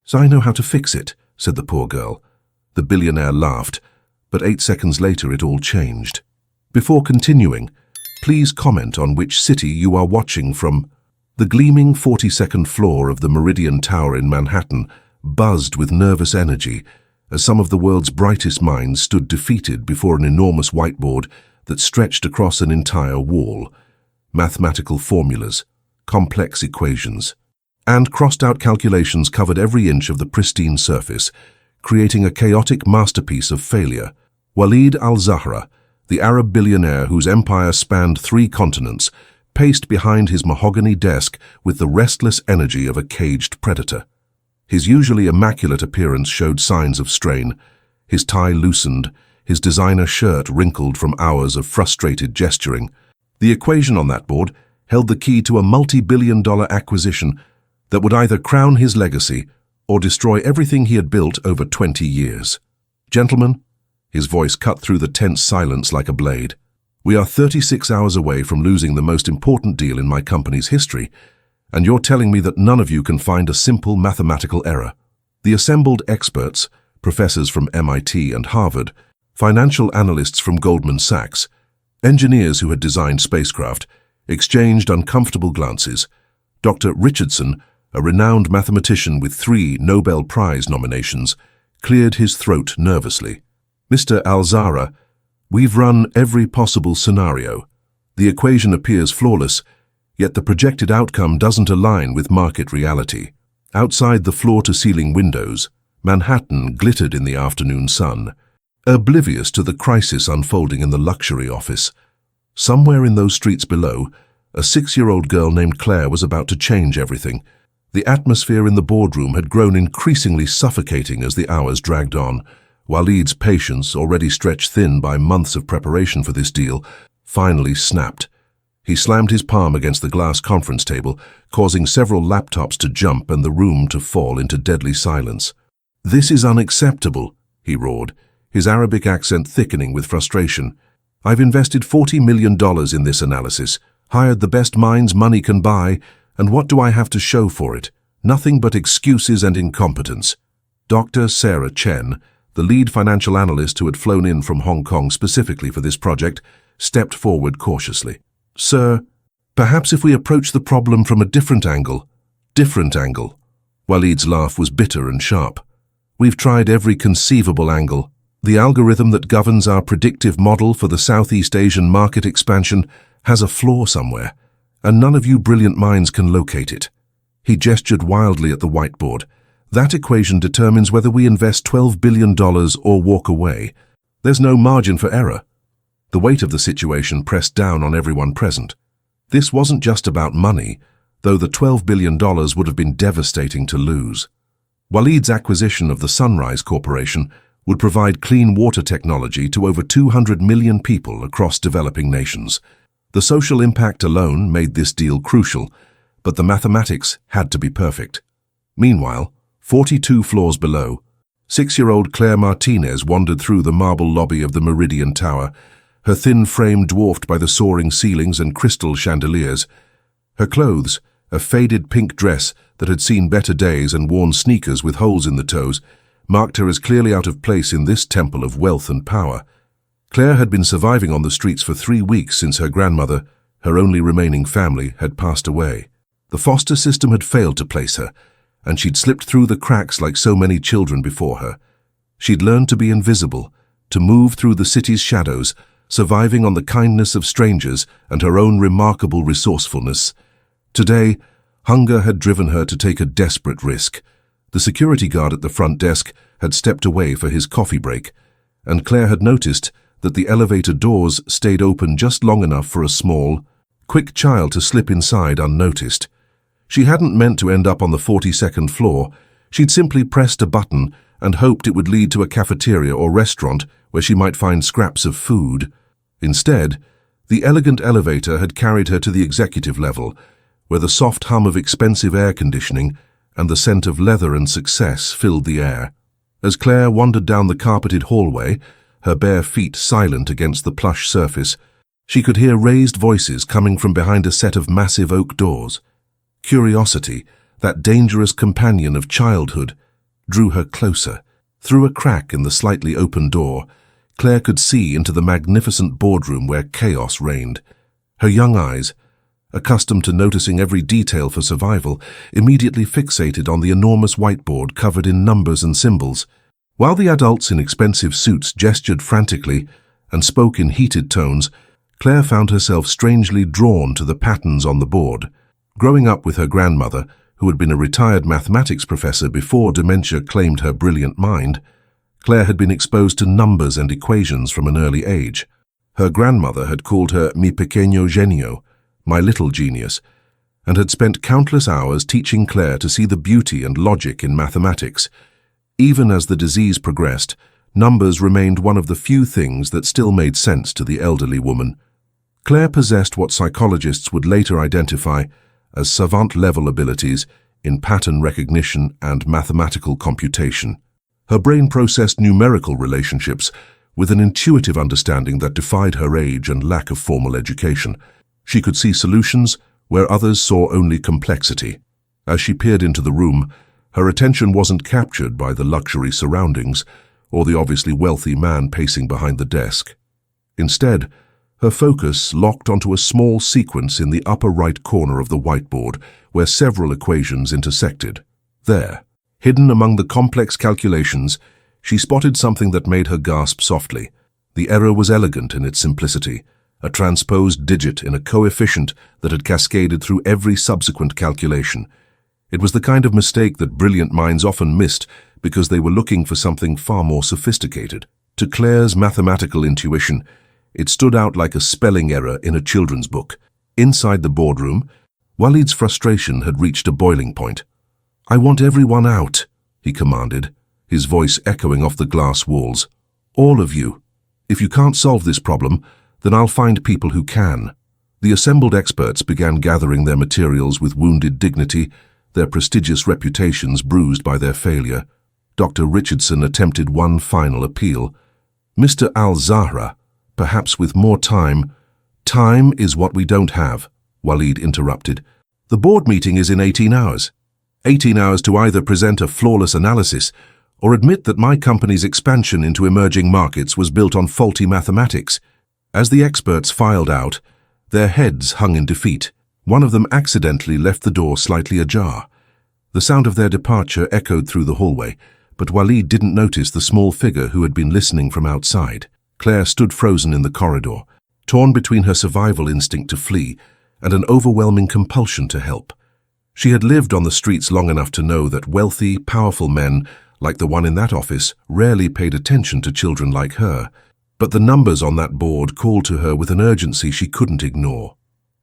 "So I know how to fix it," said the poor girl. The billionaire laughed, but 8 seconds later it all changed. "Before continuing, please comment on which city you are watching from." The gleaming 42nd floor of the Meridian Tower in Manhattan buzzed with nervous energy as some of the world's brightest minds stood defeated before an enormous whiteboard that stretched across an entire wall. Mathematical formulas, complex equations, and crossed-out calculations covered every inch of the pristine surface, creating a chaotic masterpiece of failure. Walid al-Zahra, the Arab billionaire whose empire spanned 3 continents, paced behind his mahogany desk with the restless energy of a caged predator. His usually immaculate appearance showed signs of strain. His tie loosened, his designer shirt wrinkled from hours of frustrated gesturing. The equation on that board held the key to a multi-billion-dollar acquisition that would either crown his legacy or destroy everything he had built over 20 years. "Gentlemen," his voice cut through the tense silence like a blade, "we are 36 hours away from losing the most important deal in my company's history, and you're telling me that none of you can find a simple mathematical error." The assembled experts, professors from MIT and Harvard, financial analysts from Goldman Sachs, engineers who had designed spacecraft, exchanged uncomfortable glances. Dr. Richardson, a renowned mathematician with 3 Nobel Prize nominations, cleared his throat nervously. "Mr. Al-Zahra, we've run every possible scenario. The equation appears flawless, yet the projected outcome doesn't align with market reality." Outside the floor-to-ceiling windows, Manhattan glittered in the afternoon sun, oblivious to the crisis unfolding in the luxury office. Somewhere in those streets below, a 6-year-old girl named Claire was about to change everything. The atmosphere in the boardroom had grown increasingly suffocating as the hours dragged on. Walid's patience, already stretched thin by months of preparation for this deal, finally snapped. He slammed his palm against the glass conference table, causing several laptops to jump and the room to fall into deadly silence. "This is unacceptable," he roared, his Arabic accent thickening with frustration. "I've invested $40 million in this analysis, hired the best minds money can buy, and what do I have to show for it? Nothing but excuses and incompetence." Dr. Sarah Chen, the lead financial analyst who had flown in from Hong Kong specifically for this project, stepped forward cautiously. "Sir, perhaps if we approach the problem from a different angle." "Different angle?" Walid's laugh was bitter and sharp. "We've tried every conceivable angle. The algorithm that governs our predictive model for the Southeast Asian market expansion has a flaw somewhere, and none of you brilliant minds can locate it." He gestured wildly at the whiteboard. "That equation determines whether we invest $12 billion or walk away. There's no margin for error." The weight of the situation pressed down on everyone present. This wasn't just about money, though the $12 billion would have been devastating to lose. Walid's acquisition of the Sunrise Corporation would provide clean water technology to over 200 million people across developing nations. The social impact alone made this deal crucial, but the mathematics had to be perfect. Meanwhile, 42 floors below, 6-year-old Claire Martinez wandered through the marble lobby of the Meridian Tower, her thin frame dwarfed by the soaring ceilings and crystal chandeliers. Her clothes, a faded pink dress that had seen better days and worn sneakers with holes in the toes, marked her as clearly out of place in this temple of wealth and power. Claire had been surviving on the streets for 3 weeks since her grandmother, her only remaining family, had passed away. The foster system had failed to place her, and she'd slipped through the cracks like so many children before her. She'd learned to be invisible, to move through the city's shadows, surviving on the kindness of strangers and her own remarkable resourcefulness. Today, hunger had driven her to take a desperate risk. The security guard at the front desk had stepped away for his coffee break, and Claire had noticed that the elevator doors stayed open just long enough for a small, quick child to slip inside unnoticed. She hadn't meant to end up on the 42nd floor. She'd simply pressed a button and hoped it would lead to a cafeteria or restaurant where she might find scraps of food. Instead, the elegant elevator had carried her to the executive level, where the soft hum of expensive air conditioning and the scent of leather and success filled the air. As Claire wandered down the carpeted hallway, her bare feet silent against the plush surface, she could hear raised voices coming from behind a set of massive oak doors. Curiosity, that dangerous companion of childhood, drew her closer. Through a crack in the slightly open door, Claire could see into the magnificent boardroom where chaos reigned. Her young eyes, accustomed to noticing every detail for survival, immediately fixated on the enormous whiteboard covered in numbers and symbols. While the adults in expensive suits gestured frantically and spoke in heated tones, Claire found herself strangely drawn to the patterns on the board. Growing up with her grandmother, who had been a retired mathematics professor before dementia claimed her brilliant mind, Claire had been exposed to numbers and equations from an early age. Her grandmother had called her mi pequeño genio, my little genius, and had spent countless hours teaching Claire to see the beauty and logic in mathematics. Even as the disease progressed, numbers remained one of the few things that still made sense to the elderly woman. Claire possessed what psychologists would later identify as savant-level abilities in pattern recognition and mathematical computation. Her brain processed numerical relationships with an intuitive understanding that defied her age and lack of formal education. She could see solutions where others saw only complexity. As she peered into the room, her attention wasn't captured by the luxury surroundings or the obviously wealthy man pacing behind the desk. Instead, her focus locked onto a small sequence in the upper right corner of the whiteboard where several equations intersected. There, hidden among the complex calculations, she spotted something that made her gasp softly. The error was elegant in its simplicity, a transposed digit in a coefficient that had cascaded through every subsequent calculation. It was the kind of mistake that brilliant minds often missed because they were looking for something far more sophisticated. To Claire's mathematical intuition, it stood out like a spelling error in a children's book. Inside the boardroom, Walid's frustration had reached a boiling point. "I want everyone out," he commanded, his voice echoing off the glass walls. "All of you. If you can't solve this problem, then I'll find people who can." The assembled experts began gathering their materials with wounded dignity, their prestigious reputations bruised by their failure. Dr. Richardson attempted one final appeal. "Mr. Al-Zahra, perhaps with more time—" "Time is what we don't have," Walid interrupted. "The board meeting is in 18 hours. 18 hours to either present a flawless analysis or admit that my company's expansion into emerging markets was built on faulty mathematics." As the experts filed out, their heads hung in defeat. One of them accidentally left the door slightly ajar. The sound of their departure echoed through the hallway, but Walid didn't notice the small figure who had been listening from outside. Claire stood frozen in the corridor, torn between her survival instinct to flee and an overwhelming compulsion to help. She had lived on the streets long enough to know that wealthy, powerful men, like the one in that office, rarely paid attention to children like her. But the numbers on that board called to her with an urgency she couldn't ignore.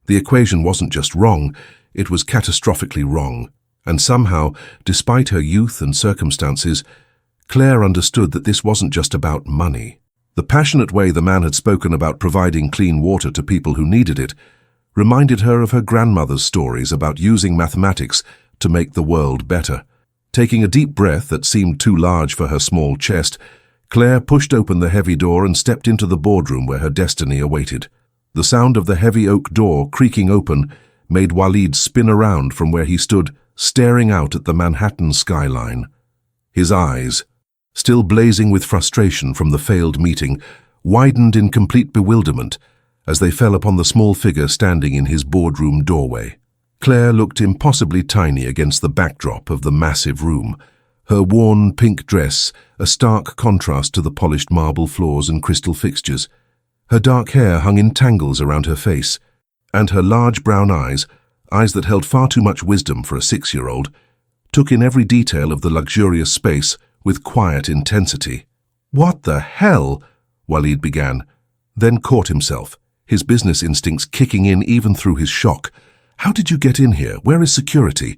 The equation wasn't just wrong, it was catastrophically wrong. And somehow, despite her youth and circumstances, Claire understood that this wasn't just about money. The passionate way the man had spoken about providing clean water to people who needed it reminded her of her grandmother's stories about using mathematics to make the world better. Taking a deep breath that seemed too large for her small chest, Claire pushed open the heavy door and stepped into the boardroom where her destiny awaited. The sound of the heavy oak door creaking open made Walid spin around from where he stood, staring out at the Manhattan skyline. His eyes, still blazing with frustration from the failed meeting, widened in complete bewilderment as they fell upon the small figure standing in his boardroom doorway. Claire looked impossibly tiny against the backdrop of the massive room, her worn pink dress a stark contrast to the polished marble floors and crystal fixtures. Her dark hair hung in tangles around her face, and her large brown eyes that held far too much wisdom for a 6-year-old, took in every detail of the luxurious space with quiet intensity. "What the hell?" Walid began, then caught himself, his business instincts kicking in even through his shock. "How did you get in here? Where is security?"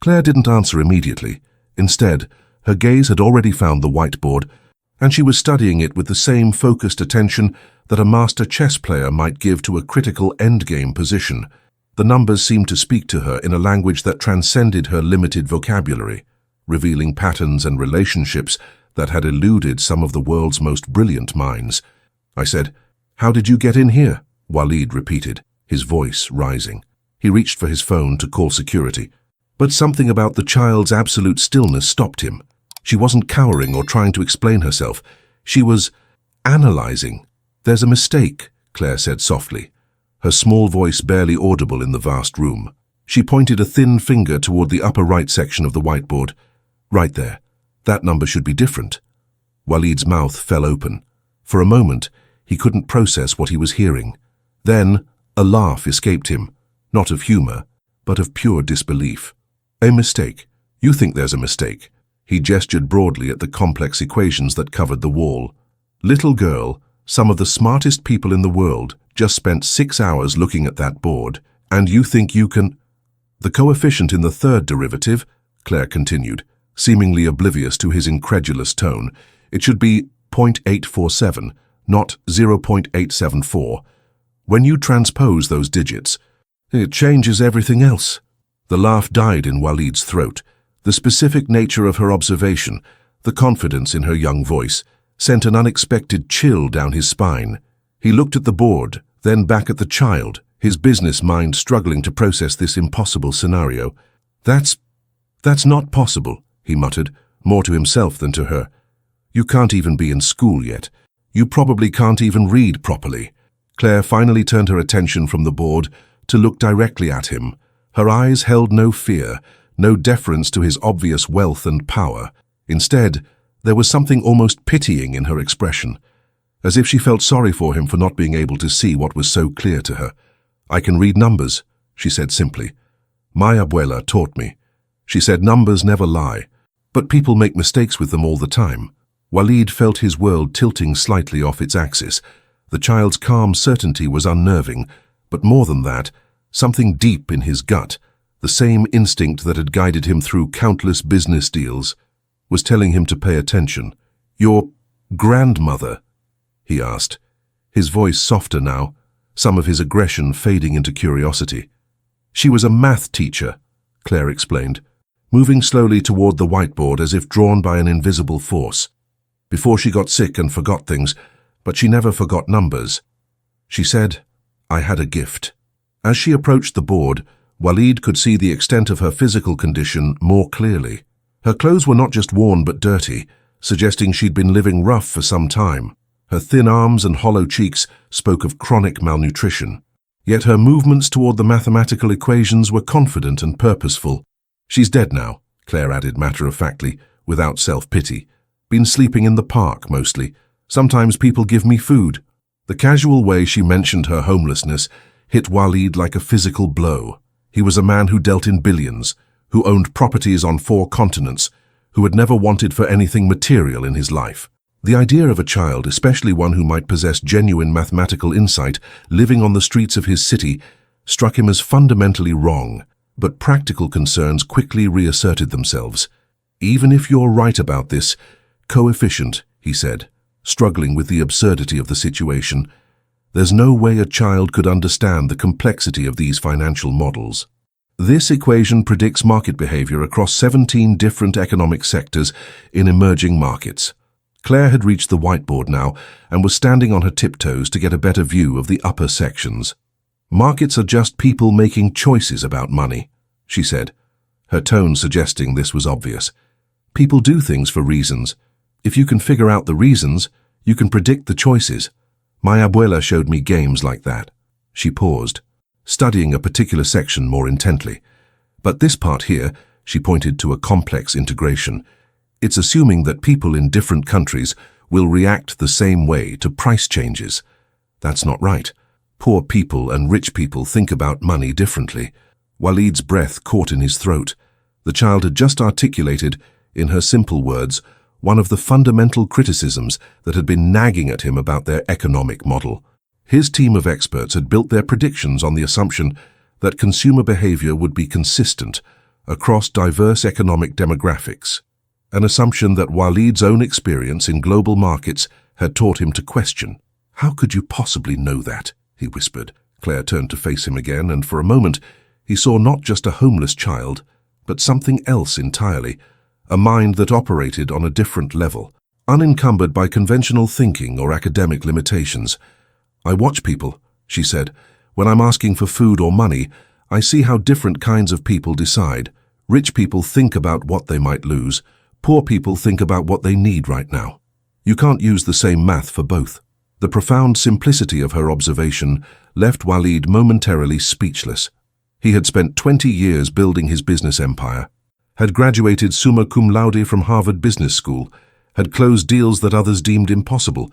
Claire didn't answer immediately. Instead, her gaze had already found the whiteboard, and she was studying it with the same focused attention that a master chess player might give to a critical endgame position. The numbers seemed to speak to her in a language that transcended her limited vocabulary, revealing patterns and relationships that had eluded some of the world's most brilliant minds. I said, "How did you get in here?" Walid repeated, his voice rising. He reached for his phone to call security, but something about the child's absolute stillness stopped him. She wasn't cowering or trying to explain herself. She was analyzing. "There's a mistake," Claire said softly, her small voice barely audible in the vast room. She pointed a thin finger toward the upper right section of the whiteboard. "Right there. That number should be different." Walid's mouth fell open. For a moment, he couldn't process what he was hearing. Then, a laugh escaped him, not of humor, but of pure disbelief. "A mistake? You think there's a mistake?" He gestured broadly at the complex equations that covered the wall. "Little girl, some of the smartest people in the world just spent 6 hours looking at that board, and you think you can—" "The coefficient in the third derivative," Claire continued, seemingly oblivious to his incredulous tone, "it should be 0.847, not 0.874. When you transpose those digits, it changes everything else." The laugh died in Walid's throat. The specific nature of her observation, the confidence in her young voice, sent an unexpected chill down his spine. He looked at the board, then back at the child, his business mind struggling to process this impossible scenario. That's not possible," he muttered, more to himself than to her. "You can't even be in school yet. You probably can't even read properly." Claire finally turned her attention from the board to look directly at him. Her eyes held no fear, no deference to his obvious wealth and power. Instead, there was something almost pitying in her expression, as if she felt sorry for him for not being able to see what was so clear to her. "I can read numbers," she said simply. "My abuela taught me. She said numbers never lie, but people make mistakes with them all the time." Walid felt his world tilting slightly off its axis. The child's calm certainty was unnerving, but more than that, something deep in his gut, the same instinct that had guided him through countless business deals, was telling him to pay attention. "Your grandmother?" he asked, his voice softer now, some of his aggression fading into curiosity. "She was a math teacher," Claire explained, moving slowly toward the whiteboard as if drawn by an invisible force. "Before she got sick and forgot things, but she never forgot numbers. She said, I had a gift." As she approached the board, Walid could see the extent of her physical condition more clearly. Her clothes were not just worn but dirty, suggesting she'd been living rough for some time. Her thin arms and hollow cheeks spoke of chronic malnutrition. Yet her movements toward the mathematical equations were confident and purposeful. "She's dead now," Claire added matter-of-factly, without self-pity. "Been sleeping in the park, mostly. Sometimes people give me food." The casual way she mentioned her homelessness hit Walid like a physical blow. He was a man who dealt in billions, who owned properties on 4 continents, who had never wanted for anything material in his life. The idea of a child, especially one who might possess genuine mathematical insight, living on the streets of his city, struck him as fundamentally wrong, but practical concerns quickly reasserted themselves. "Even if you're right about this coefficient," he said, struggling with the absurdity of the situation, "there's no way a child could understand the complexity of these financial models. This equation predicts market behavior across 17 different economic sectors in emerging markets." Claire had reached the whiteboard now and was standing on her tiptoes to get a better view of the upper sections. "Markets are just people making choices about money," she said, her tone suggesting this was obvious. "People do things for reasons. If you can figure out the reasons, you can predict the choices. My abuela showed me games like that." She paused, studying a particular section more intently. "But this part here," she pointed to a complex integration, "it's assuming that people in different countries will react the same way to price changes. That's not right. Poor people and rich people think about money differently." Walid's breath caught in his throat. The child had just articulated, in her simple words, one of the fundamental criticisms that had been nagging at him about their economic model. His team of experts had built their predictions on the assumption that consumer behavior would be consistent across diverse economic demographics, an assumption that Walid's own experience in global markets had taught him to question. "How could you possibly know that?" he whispered. Claire turned to face him again, and for a moment he saw not just a homeless child, but something else entirely, a mind that operated on a different level, unencumbered by conventional thinking or academic limitations. "I watch people," she said. "When I'm asking for food or money, I see how different kinds of people decide. Rich people think about what they might lose. Poor people think about what they need right now. You can't use the same math for both. The profound simplicity of her observation left Walid momentarily speechless. He had spent 20 years building his business empire, had graduated summa cum laude from Harvard Business School, had closed deals that others deemed impossible.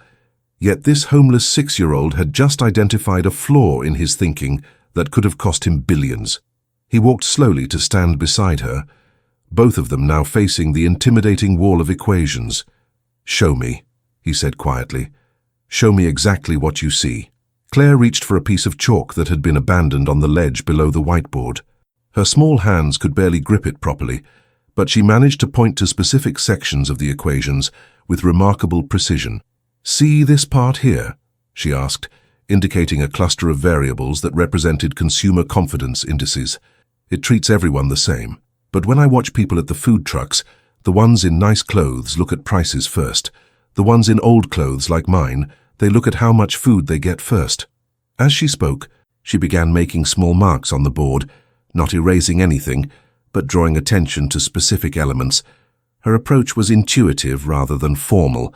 Yet this homeless 6-year-old had just identified a flaw in his thinking that could have cost him billions. He walked slowly to stand beside her, both of them now facing the intimidating wall of equations. "Show me," he said quietly. "Show me exactly what you see." Claire reached for a piece of chalk that had been abandoned on the ledge below the whiteboard. Her small hands could barely grip it properly, but she managed to point to specific sections of the equations with remarkable precision. "See this part here?" she asked, indicating a cluster of variables that represented consumer confidence indices. "It treats everyone the same. But when I watch people at the food trucks, the ones in nice clothes look at prices first. The ones in old clothes like mine, they look at how much food they get first." As she spoke, she began making small marks on the board, not erasing anything, but drawing attention to specific elements. Her approach was intuitive rather than formal,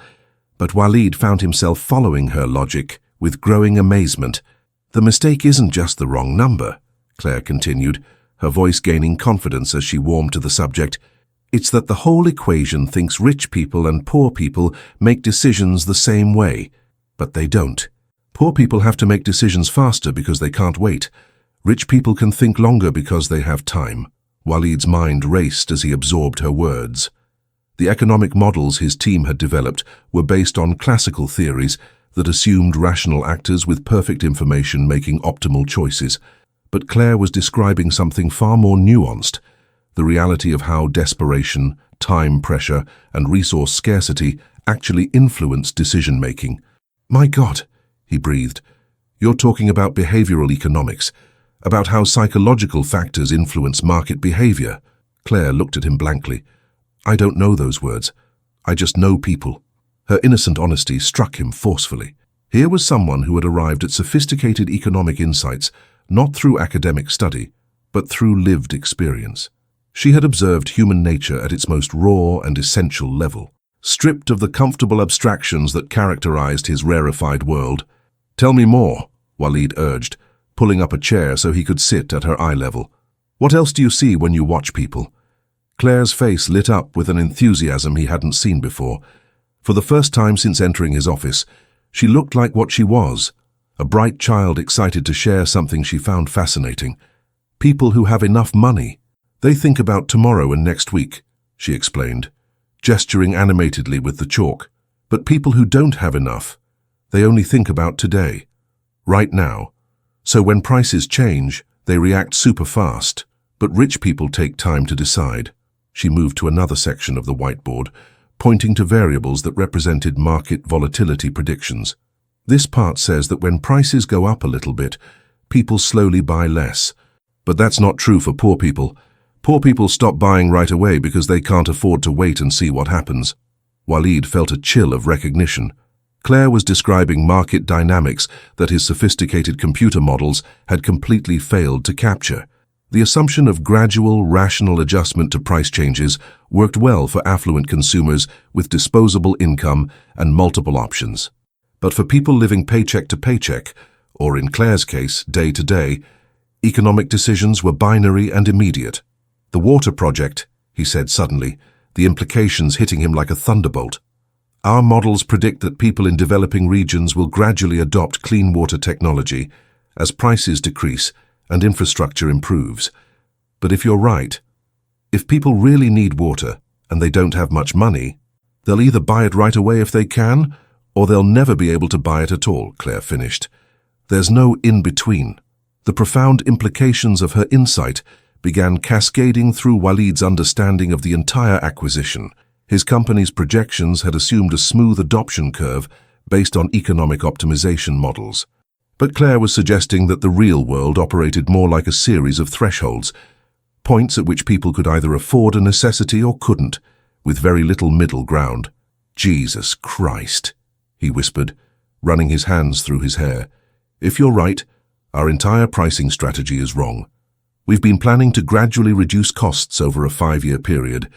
but Walid found himself following her logic with growing amazement. "The mistake isn't just the wrong number," Claire continued, her voice gaining confidence as she warmed to the subject. "It's that the whole equation thinks rich people and poor people make decisions the same way, but they don't. Poor people have to make decisions faster because they can't wait. Rich people can think longer because they have time." Walid's mind raced as he absorbed her words. The economic models his team had developed were based on classical theories that assumed rational actors with perfect information making optimal choices. But Claire was describing something far more nuanced, the reality of how desperation, time pressure, and resource scarcity actually influence decision-making. "My God," he breathed, "you're talking about behavioral economics, about how psychological factors influence market behavior." Claire looked at him blankly. "I don't know those words. I just know people." Her innocent honesty struck him forcefully. Here was someone who had arrived at sophisticated economic insights not through academic study, but through lived experience. She had observed human nature at its most raw and essential level, stripped of the comfortable abstractions that characterized his rarefied world. "Tell me more," Walid urged, pulling up a chair so he could sit at her eye level. "What else do you see when you watch people?" Claire's face lit up with an enthusiasm he hadn't seen before. For the first time since entering his office, she looked like what she was, a bright child excited to share something she found fascinating. "People who have enough money. They think about tomorrow and next week," she explained, gesturing animatedly with the chalk. "But people who don't have enough, they only think about today, right now. So when prices change, they react super fast, but rich people take time to decide." She moved to another section of the whiteboard, pointing to variables that represented market volatility predictions. "This part says that when prices go up a little bit, people slowly buy less. But that's not true for poor people. Poor people stop buying right away because they can't afford to wait and see what happens." Walid felt a chill of recognition. Claire was describing market dynamics that his sophisticated computer models had completely failed to capture. The assumption of gradual, rational adjustment to price changes worked well for affluent consumers with disposable income and multiple options. But for people living paycheck to paycheck, or in Claire's case, day to day, economic decisions were binary and immediate. "The water project," he said suddenly, the implications hitting him like a thunderbolt. "Our models predict that people in developing regions will gradually adopt clean water technology as prices decrease and infrastructure improves. But if you're right, if people really need water and they don't have much money, they'll either buy it right away if they can, or they'll never be able to buy it at all," Claire finished. "There's no in-between." The profound implications of her insight began cascading through Walid's understanding of the entire acquisition. His company's projections had assumed a smooth adoption curve based on economic optimization models. But Claire was suggesting that the real world operated more like a series of thresholds, points at which people could either afford a necessity or couldn't, with very little middle ground. "Jesus Christ," he whispered, running his hands through his hair. "If you're right, our entire pricing strategy is wrong. We've been planning to gradually reduce costs over a 5-year period,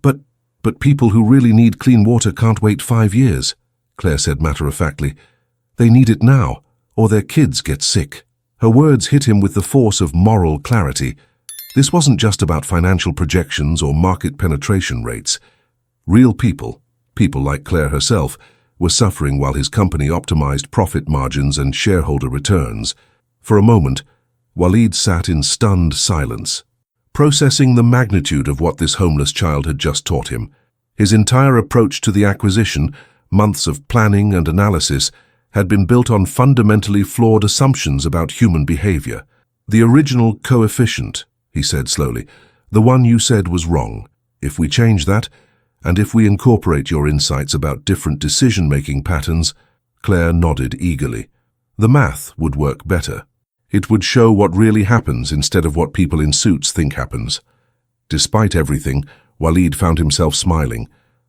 but But people who really need clean water can't wait 5 years, Claire said matter-of-factly. They need it now, or their kids get sick. Her words hit him with the force of moral clarity. This wasn't just about financial projections or market penetration rates. Real people, people like Claire herself, were suffering while his company optimized profit margins and shareholder returns. For a moment, Walid sat in stunned silence, processing the magnitude of what this homeless child had just taught him. His entire approach to the acquisition, months of planning and analysis, had been built on fundamentally flawed assumptions about human behavior. The original coefficient, he said slowly, the one you said was wrong. If we change that, and if we incorporate your insights about different decision-making patterns, Claire nodded eagerly. The math would work better. It would show what really happens instead of what people in suits think happens. Despite everything, Walid found himself smiling.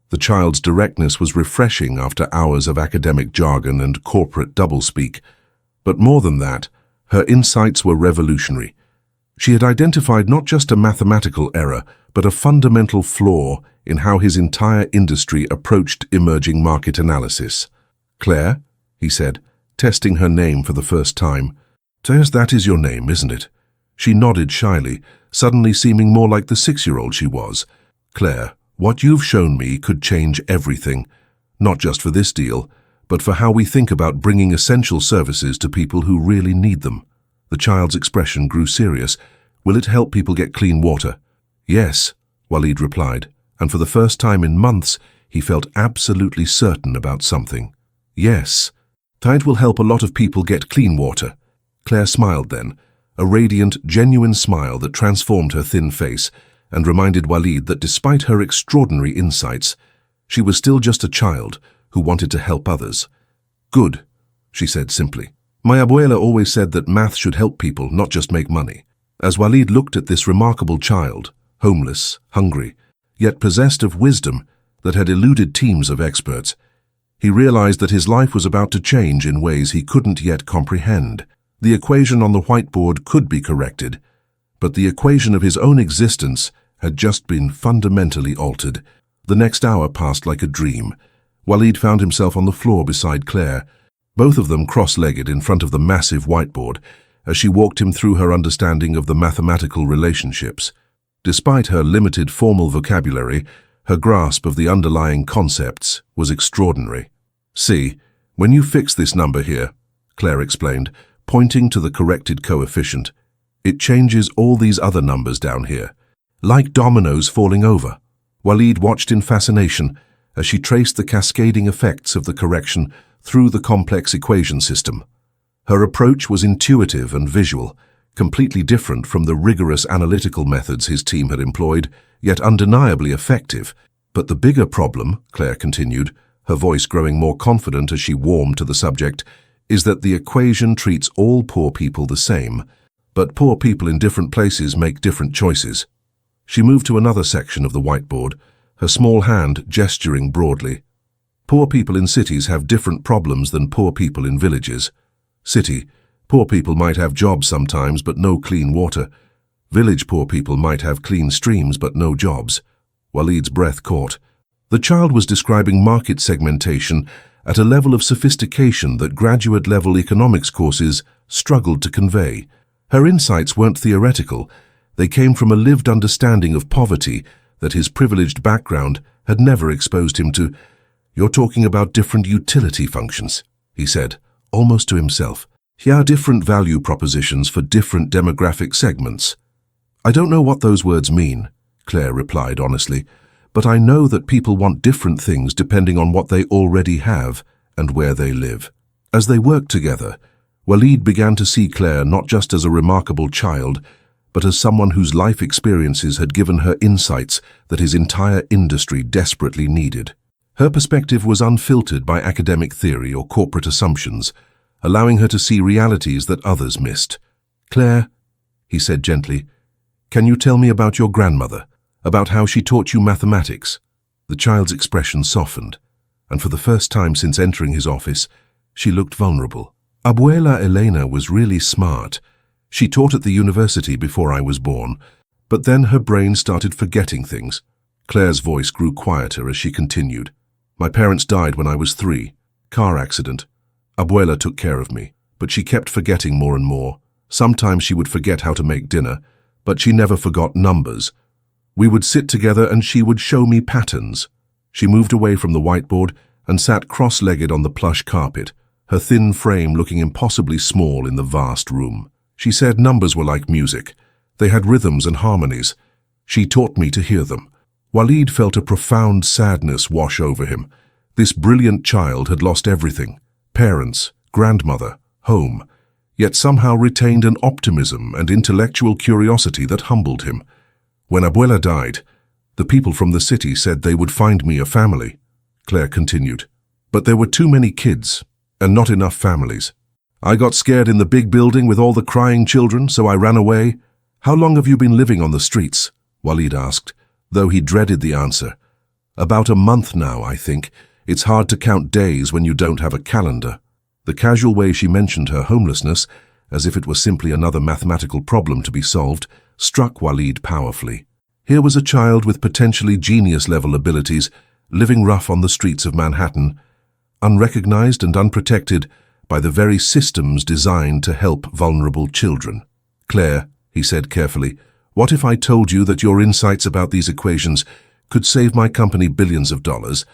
The child's directness was refreshing after hours of academic jargon and corporate doublespeak. But more than that, her insights were revolutionary. She had identified not just a mathematical error, but a fundamental flaw in how his entire industry approached emerging market analysis. "Claire," he said, testing her name for the first time. "Says that is your name, isn't it?" She nodded shyly, suddenly seeming more like the 6-year-old she was. "Claire, what you've shown me could change everything, not just for this deal, but for how we think about bringing essential services to people who really need them." The child's expression grew serious. "Will it help people get clean water?" "Yes," Walid replied, and for the first time in months, he felt absolutely certain about something. "Yes, it will help a lot of people get clean water." Claire smiled then, a radiant, genuine smile that transformed her thin face and reminded Walid that despite her extraordinary insights, she was still just a child who wanted to help others. "Good," she said simply. "My abuela always said that math should help people, not just make money." As Walid looked at this remarkable child, homeless, hungry, yet possessed of wisdom that had eluded teams of experts, he realized that his life was about to change in ways he couldn't yet comprehend. The equation on the whiteboard could be corrected, but the equation of his own existence had just been fundamentally altered. The next hour passed like a dream. Walid found himself on the floor beside Claire, both of them cross-legged in front of the massive whiteboard, as she walked him through her understanding of the mathematical relationships. Despite her limited formal vocabulary, her grasp of the underlying concepts was extraordinary. "See, when you fix this number here," Claire explained, pointing to the corrected coefficient, "it changes all these other numbers down here, like dominoes falling over." Walid watched in fascination as she traced the cascading effects of the correction through the complex equation system. Her approach was intuitive and visual, completely different from the rigorous analytical methods his team had employed, yet undeniably effective. "But the bigger problem," Claire continued, her voice growing more confident as she warmed to the subject, "is that the equation treats all poor people the same, but poor people in different places make different choices." She moved to another section of the whiteboard, her small hand gesturing broadly. "Poor people in cities have different problems than poor people in villages. City, poor people might have jobs sometimes but no clean water. Village poor people might have clean streams but no jobs." Walid's breath caught. The child was describing market segmentation at a level of sophistication that graduate-level economics courses struggled to convey. Her insights weren't theoretical. They came from a lived understanding of poverty that his privileged background had never exposed him to. "You're talking about different utility functions," he said, almost to himself. "Here are different value propositions for different demographic segments." "I don't know what those words mean," Claire replied honestly, "but I know that people want different things depending on what they already have and where they live." As they worked together, Walid began to see Claire not just as a remarkable child, but as someone whose life experiences had given her insights that his entire industry desperately needed. Her perspective was unfiltered by academic theory or corporate assumptions, allowing her to see realities that others missed. "Claire," he said gently, "can you tell me about your grandmother, about how she taught you mathematics?" The child's expression softened, and for the first time since entering his office, she looked vulnerable. "Abuela Elena was really smart. She taught at the university before I was born, but then her brain started forgetting things." Claire's voice grew quieter as she continued. My parents died when I was 3. Car accident. Abuela took care of me, but she kept forgetting more and more. Sometimes she would forget how to make dinner, but she never forgot numbers. We would sit together and she would show me patterns. She moved away from the whiteboard and sat cross-legged on the plush carpet, her thin frame looking impossibly small in the vast room. She said numbers were like music. They had rhythms and harmonies. She taught me to hear them. Walid felt a profound sadness wash over him. This brilliant child had lost everything: parents, grandmother, home, yet somehow retained an optimism and intellectual curiosity that humbled him. When Abuela died, the people from the city said they would find me a family, Claire continued. But there were too many kids, and not enough families. I got scared in the big building with all the crying children, so I ran away. How long have you been living on the streets? Walid asked, though he dreaded the answer. About a month now, I think. It's hard to count days when you don't have a calendar. The casual way she mentioned her homelessness, as if it were simply another mathematical problem to be solved, struck Walid powerfully. Here was a child with potentially genius-level abilities, living rough on the streets of Manhattan, unrecognized and unprotected by the very systems designed to help vulnerable children. Claire, he said carefully, what if I told you that your insights about these equations could save my company billions of dollars,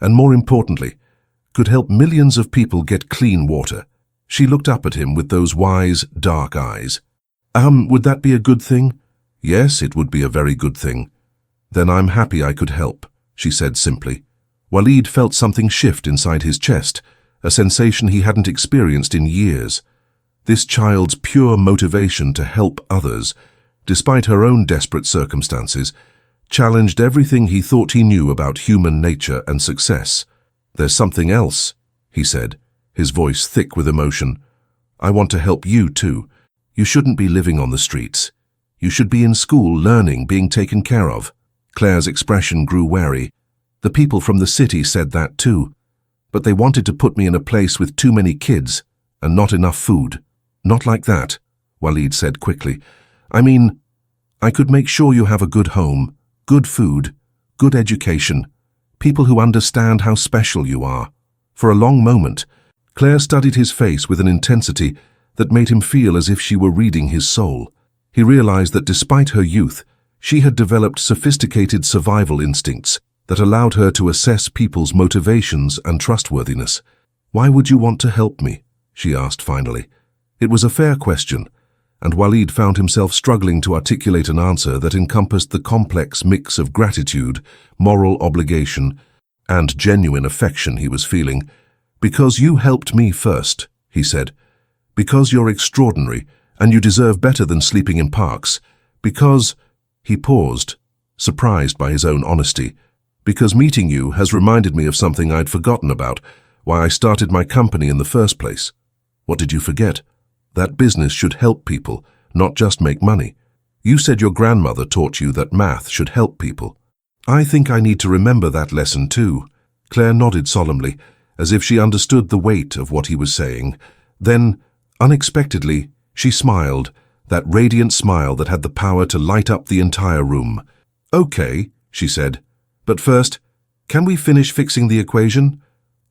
and more importantly, could help millions of people get clean water? She looked up at him with those wise, dark eyes. Would that be a good thing? Yes, it would be a very good thing. Then I'm happy I could help, she said simply. Walid felt something shift inside his chest, a sensation he hadn't experienced in years. This child's pure motivation to help others, despite her own desperate circumstances, challenged everything he thought he knew about human nature and success. There's something else, he said, his voice thick with emotion. I want to help you too. You shouldn't be living on the streets. You should be in school, learning, being taken care of. Claire's expression grew wary. The people from the city said that too. But they wanted to put me in a place with too many kids and not enough food. Not like that, Walid said quickly. I mean, I could make sure you have a good home, good food, good education, people who understand how special you are. For a long moment, Claire studied his face with an intensity that made him feel as if she were reading his soul. He realized that despite her youth, she had developed sophisticated survival instincts that allowed her to assess people's motivations and trustworthiness. Why would you want to help me? She asked finally. It was a fair question, and Walid found himself struggling to articulate an answer that encompassed the complex mix of gratitude, moral obligation, and genuine affection he was feeling. Because you helped me first, he said. Because you're extraordinary, and you deserve better than sleeping in parks. Because, he paused, surprised by his own honesty. Because meeting you has reminded me of something I'd forgotten about, why I started my company in the first place. What did you forget? That business should help people, not just make money. You said your grandmother taught you that math should help people. I think I need to remember that lesson too. Claire nodded solemnly, as if she understood the weight of what he was saying. Then, unexpectedly, she smiled, that radiant smile that had the power to light up the entire room. Okay, she said. But first, can we finish fixing the equation?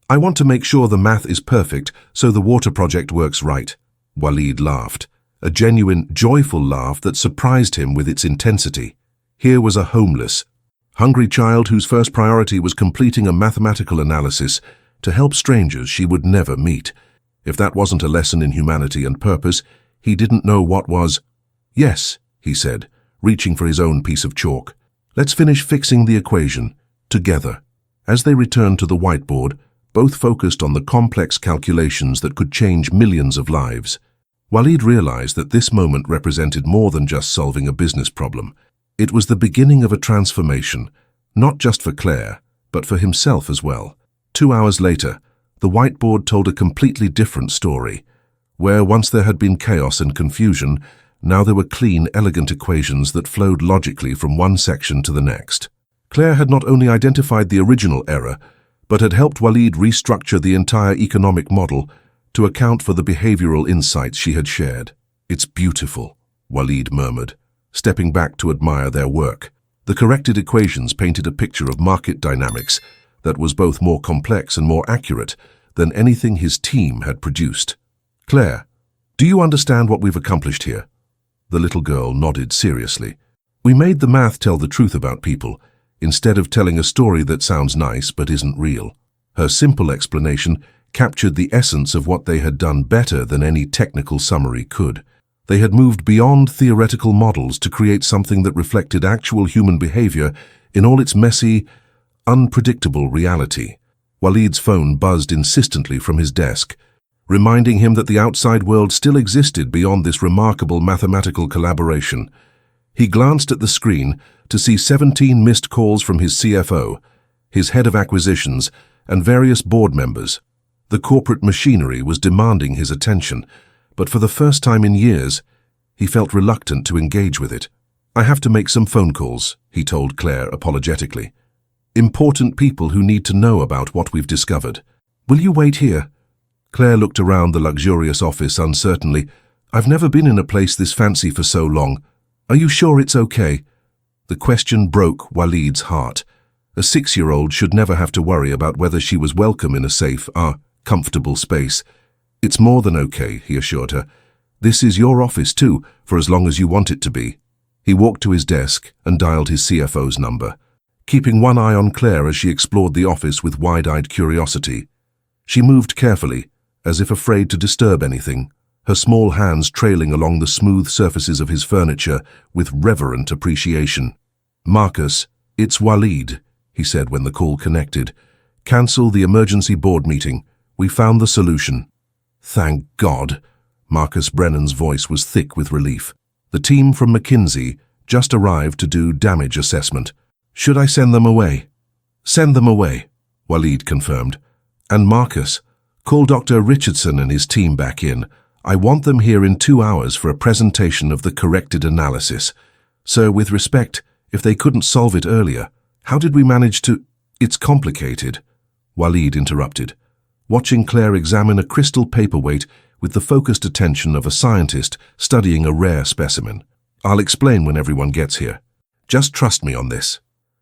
I want to make sure the math is perfect so the water project works right. Walid laughed, a genuine, joyful laugh that surprised him with its intensity. Here was a homeless, hungry child whose first priority was completing a mathematical analysis to help strangers she would never meet. If that wasn't a lesson in humanity and purpose, he didn't know what was. Yes, he said, reaching for his own piece of chalk. Let's finish fixing the equation, together. As they returned to the whiteboard, both focused on the complex calculations that could change millions of lives. Walid realized that this moment represented more than just solving a business problem. It was the beginning of a transformation, not just for Claire, but for himself as well. 2 hours later, the whiteboard told a completely different story, where once there had been chaos and confusion, now there were clean, elegant equations that flowed logically from one section to the next. Claire had not only identified the original error, but had helped Walid restructure the entire economic model to account for the behavioral insights she had shared. It's beautiful, Walid murmured, stepping back to admire their work. The corrected equations painted a picture of market dynamics that was both more complex and more accurate than anything his team had produced. "Claire, do you understand what we've accomplished here?" The little girl nodded seriously. "We made the math tell the truth about people, instead of telling a story that sounds nice but isn't real." Her simple explanation captured the essence of what they had done better than any technical summary could. They had moved beyond theoretical models to create something that reflected actual human behavior in all its messy, unpredictable reality. Waleed's phone buzzed insistently from his desk, reminding him that the outside world still existed beyond this remarkable mathematical collaboration. He glanced at the screen to see 17 missed calls from his CFO, his head of acquisitions, and various board members. The corporate machinery was demanding his attention, but for the first time in years, he felt reluctant to engage with it. "I have to make some phone calls," he told Claire apologetically. "Important people who need to know about what we've discovered. Will you wait here?" Claire looked around the luxurious office uncertainly. "I've never been in a place this fancy for so long. Are you sure it's okay?" The question broke Waleed's heart. A 6-year-old should never have to worry about whether she was welcome in a safe, comfortable space. "It's more than okay," he assured her. "This is your office too, for as long as you want it to be." He walked to his desk and dialed his CFO's number, keeping one eye on Claire as she explored the office with wide-eyed curiosity. She moved carefully, as if afraid to disturb anything, her small hands trailing along the smooth surfaces of his furniture with reverent appreciation. "Marcus, it's Waleed," he said when the call connected. "Cancel the emergency board meeting. We found the solution." "Thank God." Marcus Brennan's voice was thick with relief. "The team from McKinsey just arrived to do damage assessment. Should I send them away?" "Send them away," Waleed confirmed. "And Marcus, call Dr. Richardson and his team back in. I want them here in 2 hours for a presentation of the corrected analysis. Sir, with respect, if they couldn't solve it earlier, how did we manage to—" "It's complicated," Waleed interrupted, watching Claire examine a crystal paperweight with the focused attention of a scientist studying a rare specimen. "I'll explain when everyone gets here. Just trust me on this."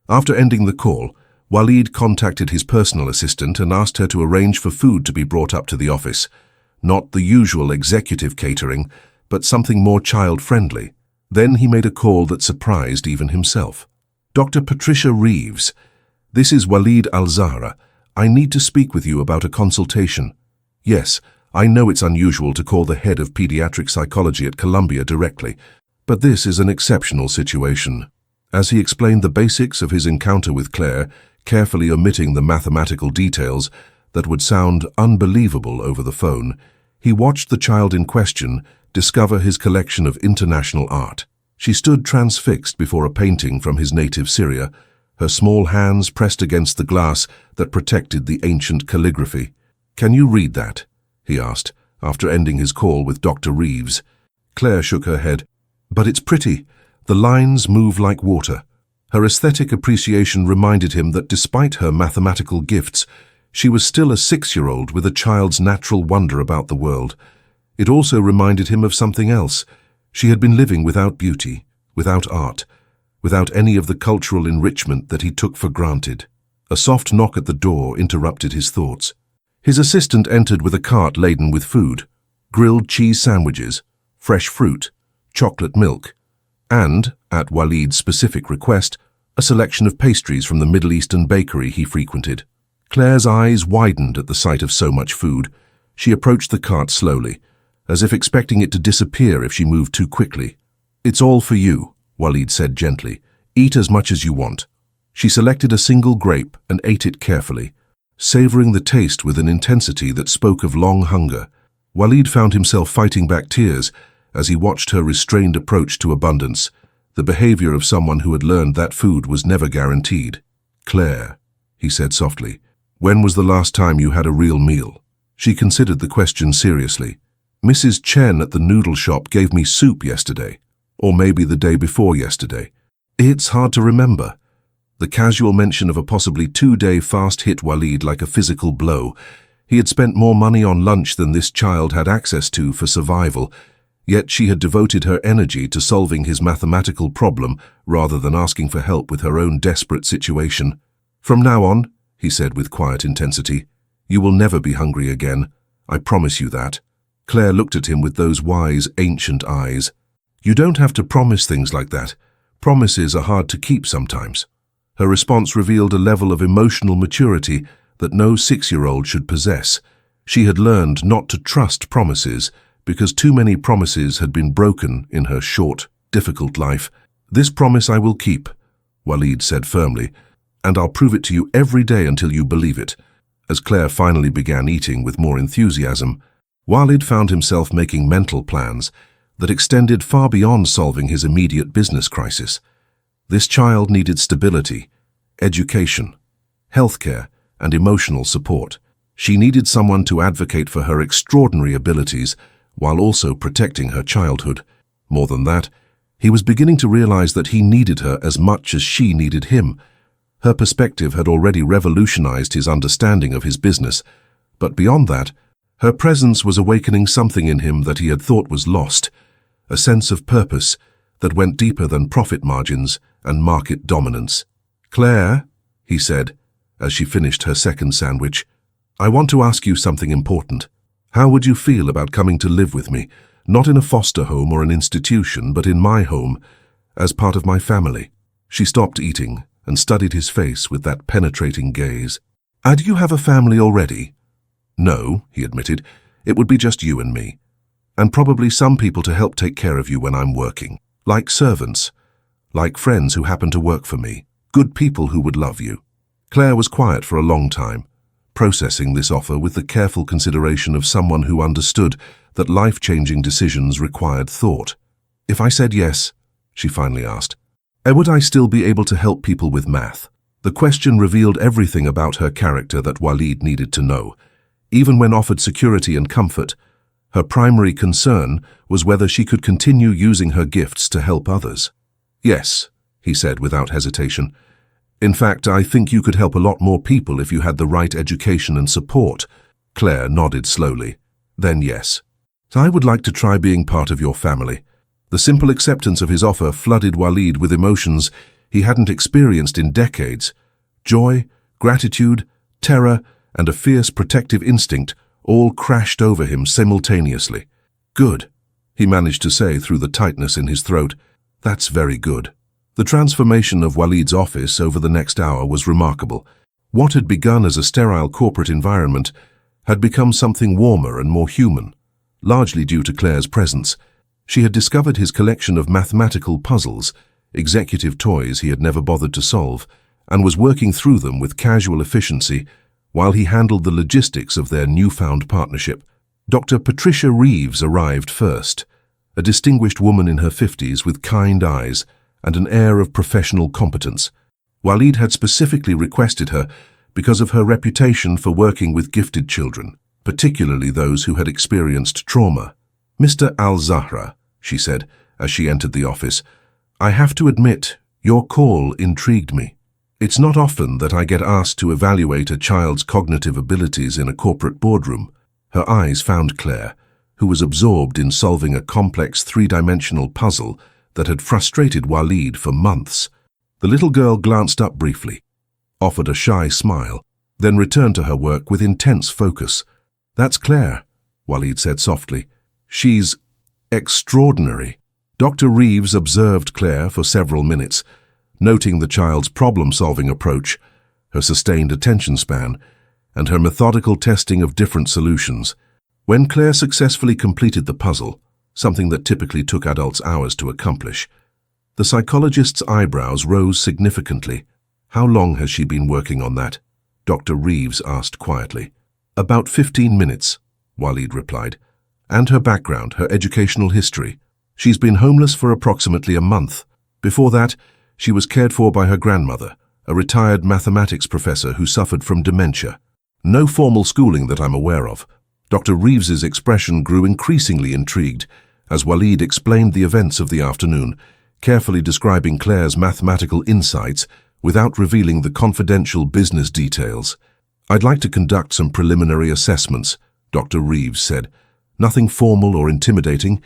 After ending the call, Waleed contacted his personal assistant and asked her to arrange for food to be brought up to the office. Not the usual executive catering, but something more child-friendly. Then he made a call that surprised even himself. "Dr. Patricia Reeves, this is Waleed Al-Zahra. I need to speak with you about a consultation." "Yes, I know it's unusual to call the head of pediatric psychology at Columbia directly, but this is an exceptional situation." As he explained the basics of his encounter with Claire, carefully omitting the mathematical details that would sound unbelievable over the phone, he watched the child in question discover his collection of international art. She stood transfixed before a painting from his native Syria, her small hands pressed against the glass that protected the ancient calligraphy. "Can you read that?" he asked, after ending his call with Dr. Reeves. Claire shook her head. "But it's pretty. The lines move like water." Her aesthetic appreciation reminded him that despite her mathematical gifts, she was still a 6-year-old with a child's natural wonder about the world. It also reminded him of something else. She had been living without beauty, without art, without any of the cultural enrichment that he took for granted. A soft knock at the door interrupted his thoughts. His assistant entered with a cart laden with food: grilled cheese sandwiches, fresh fruit, chocolate milk, and, at Waleed's specific request, a selection of pastries from the Middle Eastern bakery he frequented. Claire's eyes widened at the sight of so much food. She approached the cart slowly, as if expecting it to disappear if she moved too quickly. "It's all for you," Waleed said gently. "Eat as much as you want." She selected a single grape and ate it carefully, savoring the taste with an intensity that spoke of long hunger. Waleed found himself fighting back tears as he watched her restrained approach to abundance, the behavior of someone who had learned that food was never guaranteed. "Claire," he said softly, "when was the last time you had a real meal?" She considered the question seriously. "Mrs. Chen at the noodle shop gave me soup yesterday, or maybe the day before yesterday. It's hard to remember." The casual mention of a possibly 2-day fast hit Waleed like a physical blow. He had spent more money on lunch than this child had access to for survival, Yet she had devoted her energy to solving his mathematical problem rather than asking for help with her own desperate situation. "From now on," he said with quiet intensity, "you will never be hungry again. I promise you that." Claire looked at him with those wise, ancient eyes. "You don't have to promise things like that. Promises are hard to keep sometimes." Her response revealed a level of emotional maturity that no 6-year-old should possess. She had learned not to trust promises because too many promises had been broken in her short, difficult life. "This promise I will keep," Walid said firmly, "and I'll prove it to you every day until you believe it." As Claire finally began eating with more enthusiasm, Walid found himself making mental plans that extended far beyond solving his immediate business crisis. This child needed stability, education, healthcare, and emotional support. She needed someone to advocate for her extraordinary abilities while also protecting her childhood. More than that, he was beginning to realize that he needed her as much as she needed him. Her perspective had already revolutionized his understanding of his business, but beyond that, her presence was awakening something in him that he had thought was lost, a sense of purpose that went deeper than profit margins and market dominance. "Claire," he said, as she finished her second sandwich, "I want to ask you something important. How would you feel about coming to live with me, not in a foster home or an institution, but in my home, as part of my family?" She stopped eating and studied his face with that penetrating gaze. "Do you have a family already?" "No," he admitted. "It would be just you and me. And probably some people to help take care of you when I'm working. Like servants. Like friends who happen to work for me. Good people who would love you." Claire was quiet for a long time, processing this offer with the careful consideration of someone who understood that life-changing decisions required thought. "If I said yes," she finally asked, "would I still be able to help people with math?" The question revealed everything about her character that Walid needed to know. Even when offered security and comfort, her primary concern was whether she could continue using her gifts to help others. "Yes," he said without hesitation. "In fact, I think you could help a lot more people if you had the right education and support." Claire nodded slowly. "Then yes. I would like to try being part of your family." The simple acceptance of his offer flooded Walid with emotions he hadn't experienced in decades. Joy, gratitude, terror, and a fierce protective instinct all crashed over him simultaneously. "Good," he managed to say through the tightness in his throat. "That's very good." The transformation of Walid's office over the next hour was remarkable. What had begun as a sterile corporate environment had become something warmer and more human, largely due to Claire's presence. She had discovered his collection of mathematical puzzles, executive toys he had never bothered to solve, and was working through them with casual efficiency while he handled the logistics of their newfound partnership. Dr. Patricia Reeves arrived first, a distinguished woman in her 50s with kind eyes and an air of professional competence. Walid had specifically requested her because of her reputation for working with gifted children, particularly those who had experienced trauma. "Mr. Al-Zahra," she said as she entered the office, "I have to admit, your call intrigued me. It's not often that I get asked to evaluate a child's cognitive abilities in a corporate boardroom." Her eyes found Claire, who was absorbed in solving a complex three-dimensional puzzle that had frustrated Walid for months. The little girl glanced up briefly, offered a shy smile, then returned to her work with intense focus. "That's Claire," Walid said softly. "She's extraordinary." Dr. Reeves observed Claire for several minutes, noting the child's problem-solving approach, her sustained attention span, and her methodical testing of different solutions. When Claire successfully completed the puzzle, something that typically took adults hours to accomplish, the psychologist's eyebrows rose significantly. "How long has she been working on that?" Dr. Reeves asked quietly. "About 15 minutes, Walid replied. "And her background, her educational history. She's been homeless for approximately a month. Before that, she was cared for by her grandmother, a retired mathematics professor who suffered from dementia. No formal schooling that I'm aware of." Dr. Reeves's expression grew increasingly intrigued as Walid explained the events of the afternoon, carefully describing Claire's mathematical insights without revealing the confidential business details. "I'd like to conduct some preliminary assessments," Dr. Reeves said. "Nothing formal or intimidating,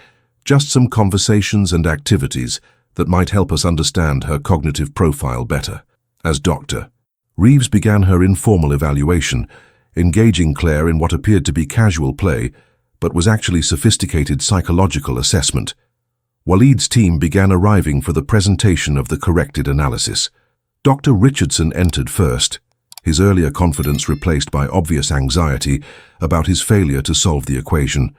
Just some conversations and activities that might help us understand her cognitive profile better. As Dr. Reeves began her informal evaluation, engaging Claire in what appeared to be casual play, but was actually sophisticated psychological assessment. Waleed's team began arriving for the presentation of the corrected analysis. Dr. Richardson entered first, his earlier confidence replaced by obvious anxiety about his failure to solve the equation.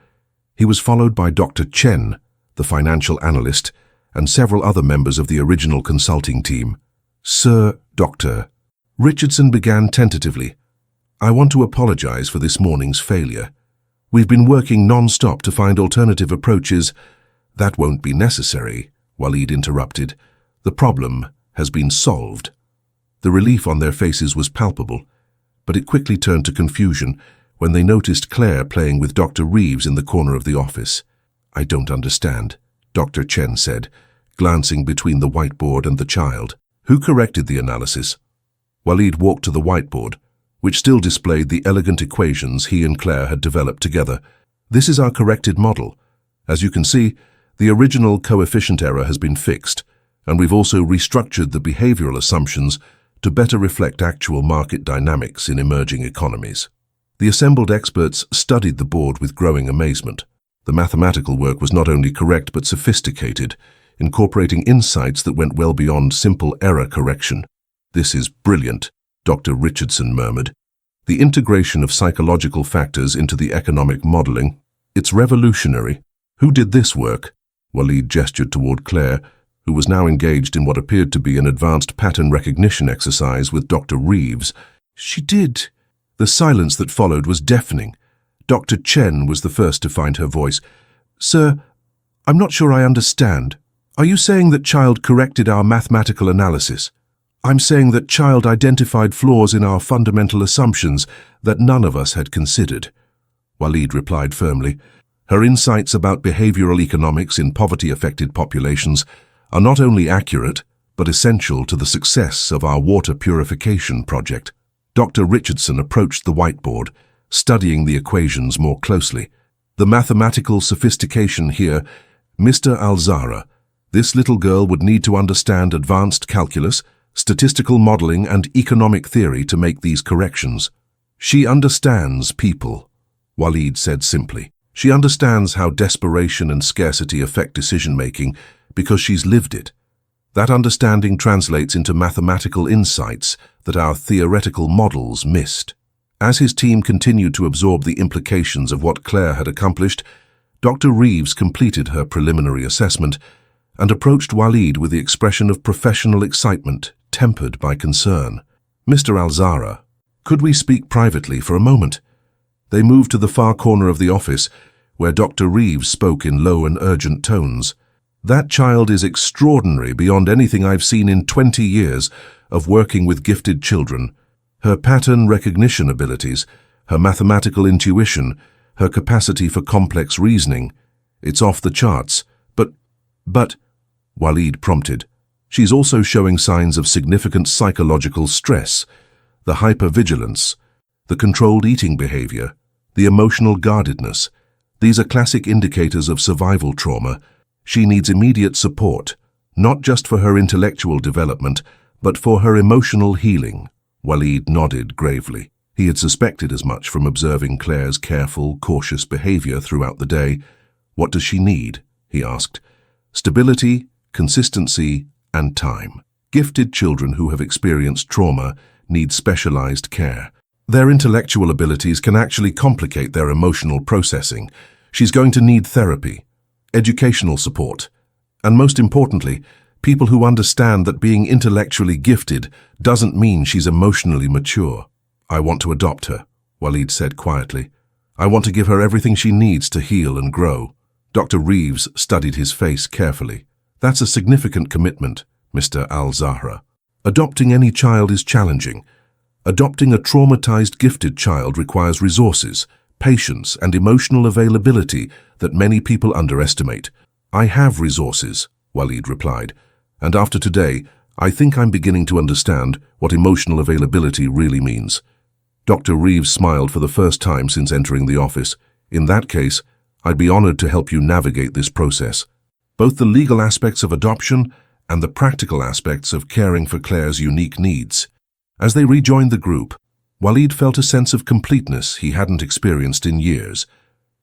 He was followed by Dr. Chen, the financial analyst, and several other members of the original consulting team. "Sir, Dr." Richardson began tentatively. "I want to apologize for this morning's failure. We've been working non-stop to find alternative approaches." "That won't be necessary," Waleed interrupted. "The problem has been solved." The relief on their faces was palpable, but it quickly turned to confusion when they noticed Claire playing with Dr. Reeves in the corner of the office. "I don't understand," Dr. Chen said, glancing between the whiteboard and the child. "Who corrected the analysis?" Waleed walked to the whiteboard, which still displayed the elegant equations he and Claire had developed together. "This is our corrected model. As you can see, the original coefficient error has been fixed, and we've also restructured the behavioral assumptions to better reflect actual market dynamics in emerging economies." The assembled experts studied the board with growing amazement. The mathematical work was not only correct but sophisticated, incorporating insights that went well beyond simple error correction. "This is brilliant," Dr. Richardson murmured. "The integration of psychological factors into the economic modeling, it's revolutionary." "Who did this work?" Waleed gestured toward Claire, who was now engaged in what appeared to be an advanced pattern recognition exercise with Dr. Reeves. "She did." The silence that followed was deafening. Dr. Chen was the first to find her voice. "Sir, I'm not sure I understand. Are you saying that Child corrected our mathematical analysis?" "I'm saying that Child identified flaws in our fundamental assumptions that none of us had considered," Waleed replied firmly. "Her insights about behavioral economics in poverty-affected populations are not only accurate, but essential to the success of our water purification project." Dr. Richardson approached the whiteboard, studying the equations more closely. "The mathematical sophistication here, Mr. Alzara. This little girl would need to understand advanced calculus, statistical modeling, and economic theory to make these corrections." "She understands people," Waleed said simply. "She understands how desperation and scarcity affect decision-making because she's lived it. That understanding translates into mathematical insights that our theoretical models missed." As his team continued to absorb the implications of what Claire had accomplished, Dr. Reeves completed her preliminary assessment and approached Waleed with the expression of professional excitement tempered by concern. "Mr. Alzara, could we speak privately for a moment?" They moved to the far corner of the office, where Dr. Reeves spoke in low and urgent tones. "That child is extraordinary beyond anything I've seen in 20 years of working with gifted children. Her pattern recognition abilities, her mathematical intuition, her capacity for complex reasoning, it's off the charts. But, Waleed prompted, she's also showing signs of significant psychological stress, the hypervigilance, the controlled eating behavior, the emotional guardedness. These are classic indicators of survival trauma. She needs immediate support, not just for her intellectual development, but for her emotional healing." Waleed nodded gravely. He had suspected as much from observing Claire's careful, cautious behavior throughout the day. "What does she need?" he asked. "Stability, consistency, and time. Gifted children who have experienced trauma need specialized care. Their intellectual abilities can actually complicate their emotional processing. She's going to need therapy, educational support, and most importantly, people who understand that being intellectually gifted doesn't mean she's emotionally mature." "I want to adopt her," Waleed said quietly. "I want to give her everything she needs to heal and grow." Dr. Reeves studied his face carefully. "That's a significant commitment, Mr. Al-Zahra. Adopting any child is challenging. Adopting a traumatized gifted child requires resources, patience, and emotional availability that many people underestimate." "I have resources," Waleed replied, "and after today, I think I'm beginning to understand what emotional availability really means." Dr. Reeves smiled for the first time since entering the office. "In that case, I'd be honored to help you navigate this process, both the legal aspects of adoption and the practical aspects of caring for Claire's unique needs. As they rejoined the group, Walid felt a sense of completeness he hadn't experienced in years.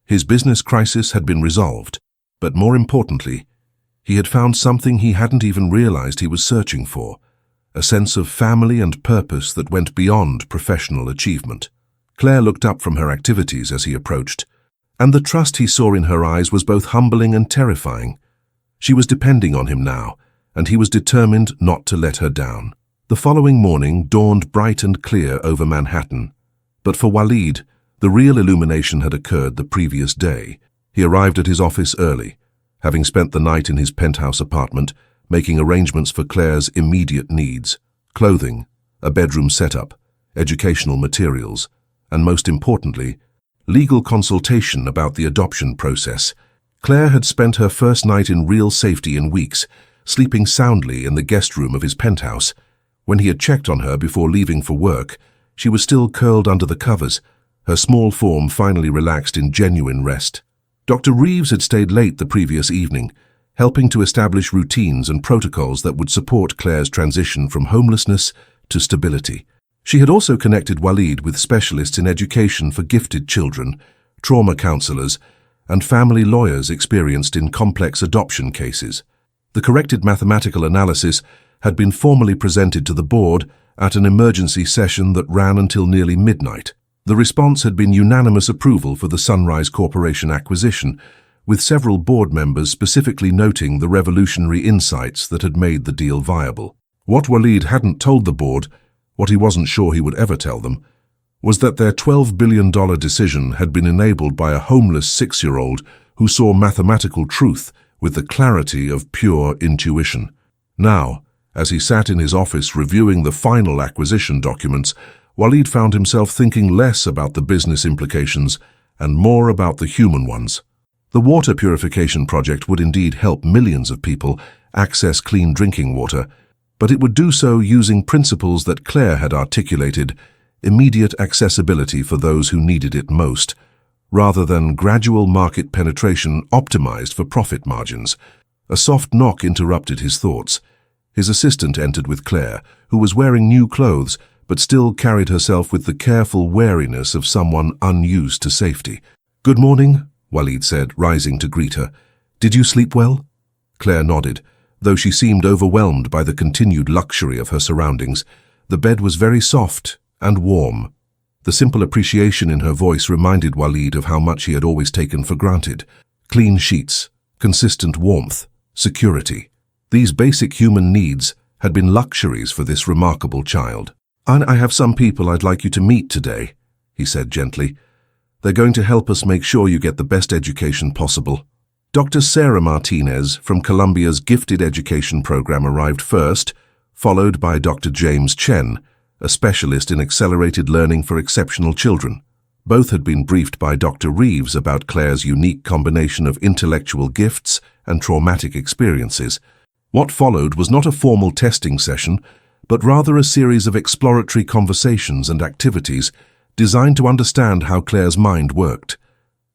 His business crisis had been resolved, but more importantly, he had found something he hadn't even realized he was searching for, a sense of family and purpose that went beyond professional achievement. Claire looked up from her activities as he approached, and the trust he saw in her eyes was both humbling and terrifying. She was depending on him now, and he was determined not to let her down. The following morning dawned bright and clear over Manhattan, but for Walid, the real illumination had occurred the previous day. He arrived at his office early, having spent the night in his penthouse apartment, making arrangements for Claire's immediate needs: clothing, a bedroom setup, educational materials, and most importantly, legal consultation about the adoption process. Claire had spent her first night in real safety in weeks, sleeping soundly in the guest room of his penthouse. When he had checked on her before leaving for work, she was still curled under the covers, her small form finally relaxed in genuine rest. Dr. Reeves had stayed late the previous evening, helping to establish routines and protocols that would support Claire's transition from homelessness to stability. She had also connected Walid with specialists in education for gifted children, trauma counselors, and family lawyers experienced in complex adoption cases. The corrected mathematical analysis had been formally presented to the board at an emergency session that ran until nearly midnight. The response had been unanimous approval for the Sunrise Corporation acquisition, with several board members specifically noting the revolutionary insights that had made the deal viable. What Walid hadn't told the board, what he wasn't sure he would ever tell them, was that their $12 billion decision had been enabled by a homeless 6-year-old who saw mathematical truth with the clarity of pure intuition. Now, as he sat in his office reviewing the final acquisition documents, Walid found himself thinking less about the business implications and more about the human ones. The water purification project would indeed help millions of people access clean drinking water, but it would do so using principles that Claire had articulated: immediate accessibility for those who needed it most, rather than gradual market penetration optimized for profit margins. A soft knock interrupted his thoughts. His assistant entered with Claire, who was wearing new clothes, but still carried herself with the careful wariness of someone unused to safety. "Good morning," Walid said, rising to greet her. "Did you sleep well?" Claire nodded, though she seemed overwhelmed by the continued luxury of her surroundings. The bed was very soft and warm. The simple appreciation in her voice reminded Walid of how much he had always taken for granted. Clean sheets, consistent warmth, security. These basic human needs had been luxuries for this remarkable child. "I have some people I'd like you to meet today," he said gently. "They're going to help us make sure you get the best education possible." Dr. Sarah Martinez from Columbia's Gifted Education Program arrived first, followed by Dr. James Chen, a specialist in accelerated learning for exceptional children. Both had been briefed by Dr. Reeves about Claire's unique combination of intellectual gifts and traumatic experiences. What followed was not a formal testing session, but rather a series of exploratory conversations and activities designed to understand how Claire's mind worked.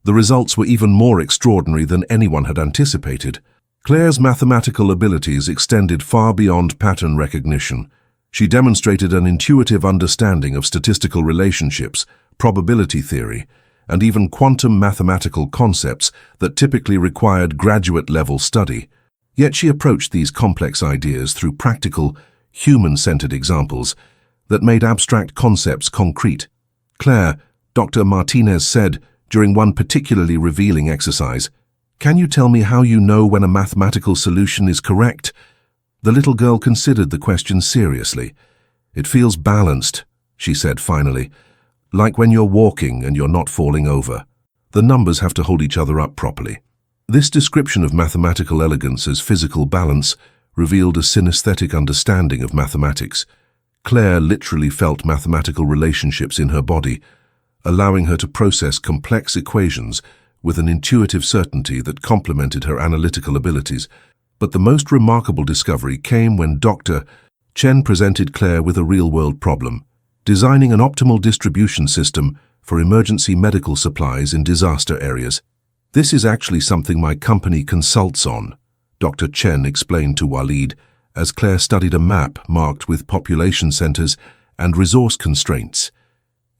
The results were even more extraordinary than anyone had anticipated. Claire's mathematical abilities extended far beyond pattern recognition. She demonstrated an intuitive understanding of statistical relationships, probability theory, and even quantum mathematical concepts that typically required graduate-level study. Yet she approached these complex ideas through practical, human-centered examples that made abstract concepts concrete. "Claire," Dr. Martinez said during one particularly revealing exercise, "can you tell me how you know when a mathematical solution is correct?" The little girl considered the question seriously. "It feels balanced," she said finally, "like when you're walking and you're not falling over. The numbers have to hold each other up properly." This description of mathematical elegance as physical balance revealed a synesthetic understanding of mathematics. Claire literally felt mathematical relationships in her body, allowing her to process complex equations with an intuitive certainty that complemented her analytical abilities. But the most remarkable discovery came when Dr. Chen presented Claire with a real-world problem: designing an optimal distribution system for emergency medical supplies in disaster areas. "This is actually something my company consults on," Dr. Chen explained to Walid as Claire studied a map marked with population centers and resource constraints.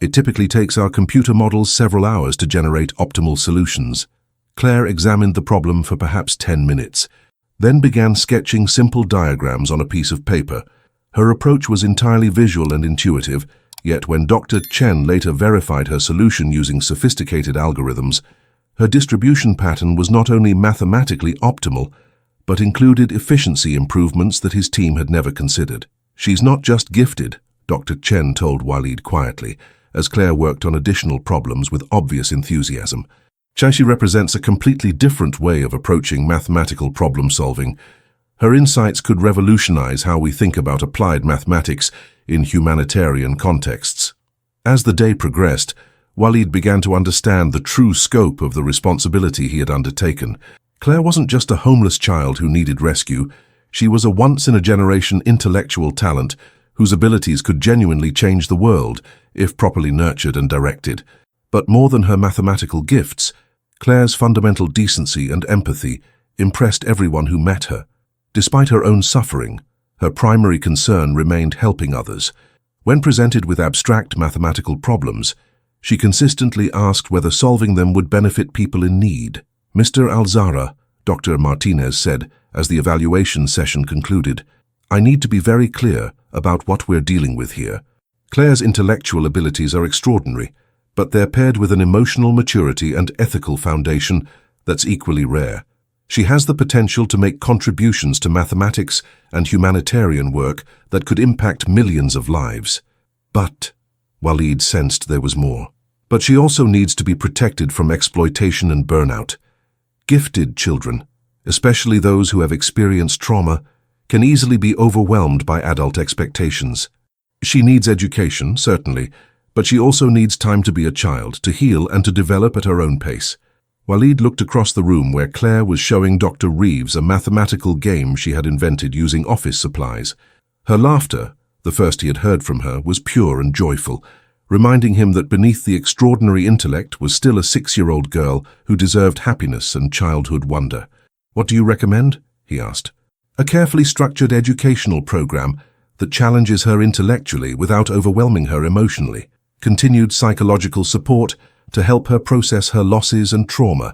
"It typically takes our computer models several hours to generate optimal solutions." Claire examined the problem for perhaps 10 minutes, then began sketching simple diagrams on a piece of paper. Her approach was entirely visual and intuitive, yet when Dr. Chen later verified her solution using sophisticated algorithms, her distribution pattern was not only mathematically optimal, but included efficiency improvements that his team had never considered. "She's not just gifted," Dr. Chen told Walid quietly, as Claire worked on additional problems with obvious enthusiasm. She represents a completely different way of approaching mathematical problem-solving. Her insights could revolutionize how we think about applied mathematics in humanitarian contexts. As the day progressed, Walid began to understand the true scope of the responsibility he had undertaken. Claire wasn't just a homeless child who needed rescue. She was a once-in-a-generation intellectual talent whose abilities could genuinely change the world if properly nurtured and directed. But more than her mathematical gifts, Claire's fundamental decency and empathy impressed everyone who met her. Despite her own suffering, her primary concern remained helping others. When presented with abstract mathematical problems, she consistently asked whether solving them would benefit people in need. "Mr. Alzara," Dr. Martinez said as the evaluation session concluded, "I need to be very clear about what we're dealing with here. Claire's intellectual abilities are extraordinary, but they're paired with an emotional maturity and ethical foundation that's equally rare. She has the potential to make contributions to mathematics and humanitarian work that could impact millions of lives. But," Walid sensed there was more, "but she also needs to be protected from exploitation and burnout. Gifted children, especially those who have experienced trauma, can easily be overwhelmed by adult expectations. She needs education, certainly, but she also needs time to be a child, to heal and to develop at her own pace." Walid looked across the room where Claire was showing Dr. Reeves a mathematical game she had invented using office supplies. Her laughter, the first he had heard from her, was pure and joyful, reminding him that beneath the extraordinary intellect was still a 6-year-old girl who deserved happiness and childhood wonder. "What do you recommend?" he asked. "A carefully structured educational program that challenges her intellectually without overwhelming her emotionally. Continued psychological support to help her process her losses and trauma,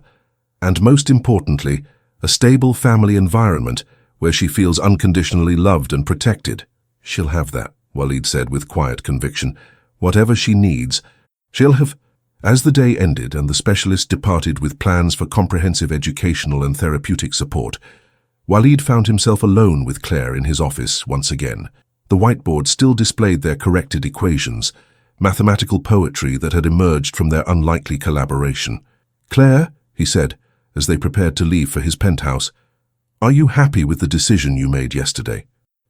and most importantly, a stable family environment where she feels unconditionally loved and protected." "She'll have that," Walid said with quiet conviction. "Whatever she needs, she'll have." As the day ended and the specialist departed with plans for comprehensive educational and therapeutic support, Walid found himself alone with Claire in his office once again. The whiteboard still displayed their corrected equations, mathematical poetry that had emerged from their unlikely collaboration. "Claire," he said, as they prepared to leave for his penthouse, "are you happy with the decision you made yesterday?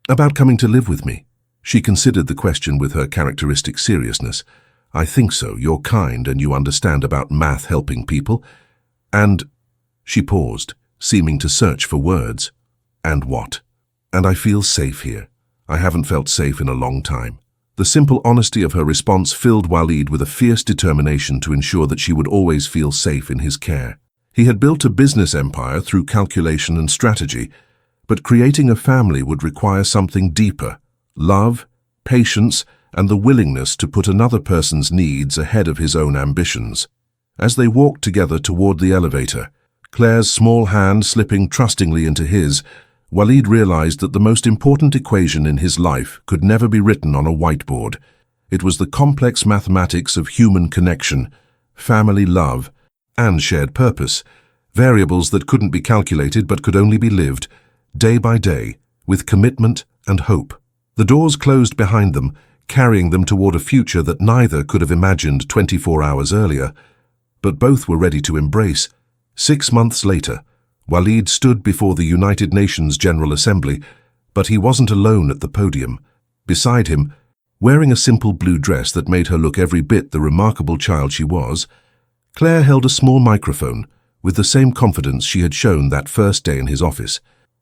About coming to live with me?" She considered the question with her characteristic seriousness. "I think so. You're kind and you understand about math helping people. And..." She paused, seeming to search for words. "And what?" "And I feel safe here. I haven't felt safe in a long time." The simple honesty of her response filled Walid with a fierce determination to ensure that she would always feel safe in his care. He had built a business empire through calculation and strategy, but creating a family would require something deeper: love, patience, and the willingness to put another person's needs ahead of his own ambitions. As they walked together toward the elevator, Claire's small hand slipping trustingly into his, Walid realized that the most important equation in his life could never be written on a whiteboard. It was the complex mathematics of human connection, family love, and shared purpose, variables that couldn't be calculated but could only be lived, day by day, with commitment and hope. The doors closed behind them, carrying them toward a future that neither could have imagined 24 hours earlier, but both were ready to embrace. 6 months later, Walid stood before the United Nations General Assembly, but he wasn't alone at the podium. Beside him, wearing a simple blue dress that made her look every bit the remarkable child she was, Claire held a small microphone with the same confidence she had shown that first day in his office.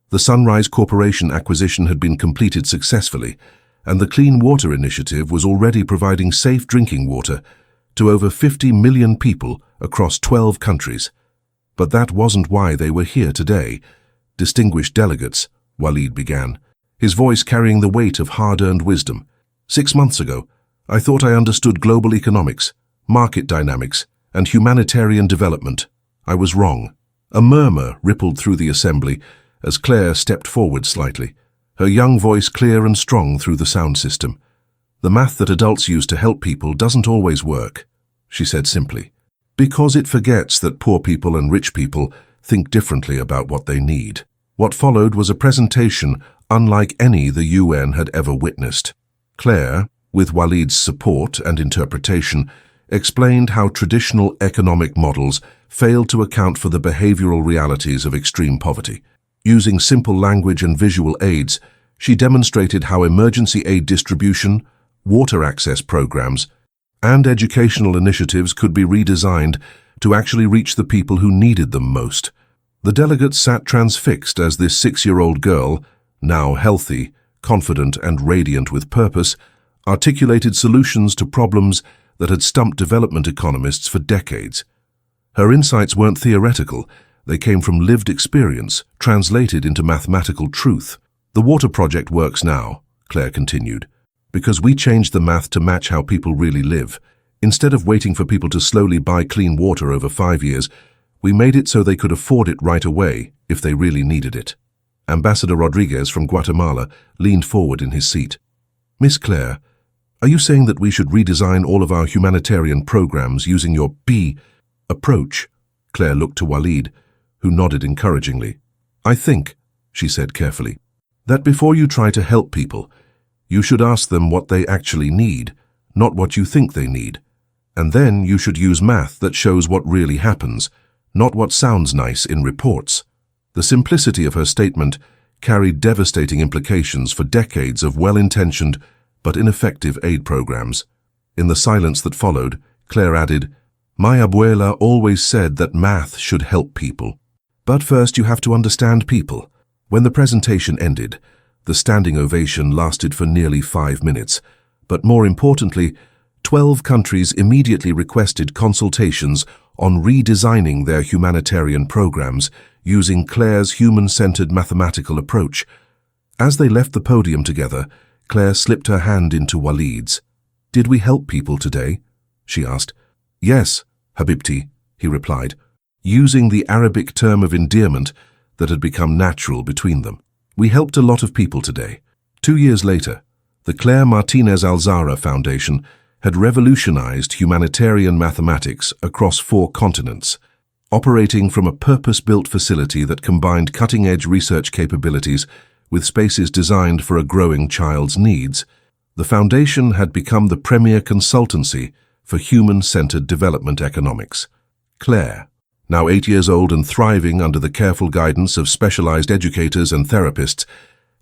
The Sunrise Corporation acquisition had been completed successfully, and the Clean Water Initiative was already providing safe drinking water to over 50 million people across 12 countries. But that wasn't why they were here today. Distinguished delegates, Walid began, his voice carrying the weight of hard-earned wisdom. 6 months ago, I thought I understood global economics, market dynamics, and humanitarian development. I was wrong. A murmur rippled through the assembly as Claire stepped forward slightly, her young voice clear and strong through the sound system. The math that adults use to help people doesn't always work, she said simply, because it forgets that poor people and rich people think differently about what they need. What followed was a presentation unlike any the UN had ever witnessed. Claire, with Walid's support and interpretation, explained how traditional economic models failed to account for the behavioral realities of extreme poverty. Using simple language and visual aids, she demonstrated how emergency aid distribution, water access programs, and educational initiatives could be redesigned to actually reach the people who needed them most. The delegates sat transfixed as this 6-year-old girl, now healthy, confident, and radiant with purpose, articulated solutions to problems that had stumped development economists for decades. Her insights weren't theoretical, they came from lived experience, translated into mathematical truth. The water project works now, Claire continued, because we changed the math to match how people really live. Instead of waiting for people to slowly buy clean water over 5 years, we made it so they could afford it right away if they really needed it. Ambassador Rodriguez from Guatemala leaned forward in his seat. Miss Claire, are you saying that we should redesign all of our humanitarian programs using your B approach? Claire looked to Walid, who nodded encouragingly. I think, she said carefully, that before you try to help people, you should ask them what they actually need, not what you think they need. And then you should use math that shows what really happens, not what sounds nice in reports. The simplicity of her statement carried devastating implications for decades of well-intentioned but ineffective aid programs. In the silence that followed, Claire added, My abuela always said that math should help people. But first you have to understand people. When the presentation ended, the standing ovation lasted for nearly 5 minutes, but more importantly, 12 countries immediately requested consultations on redesigning their humanitarian programs using Claire's human-centered mathematical approach. As they left the podium together, Claire slipped her hand into Walid's. Did we help people today? She asked. Yes, Habibti, he replied, using the Arabic term of endearment that had become natural between them. We helped a lot of people today. 2 years later, the Claire Martinez Alzara Foundation had revolutionized humanitarian mathematics across 4 continents. Operating from a purpose-built facility that combined cutting-edge research capabilities with spaces designed for a growing child's needs, the foundation had become the premier consultancy for human-centered development economics. Claire, now 8 years old and thriving under the careful guidance of specialized educators and therapists,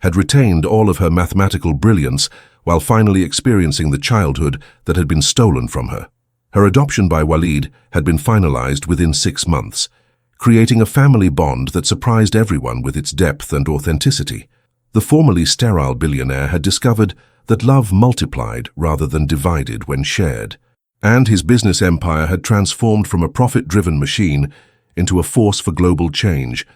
had retained all of her mathematical brilliance while finally experiencing the childhood that had been stolen from her. Her adoption by Walid had been finalized within 6 months, creating a family bond that surprised everyone with its depth and authenticity. The formerly sterile billionaire had discovered that love multiplied rather than divided when shared, and his business empire had transformed from a profit-driven machine into a force for global change.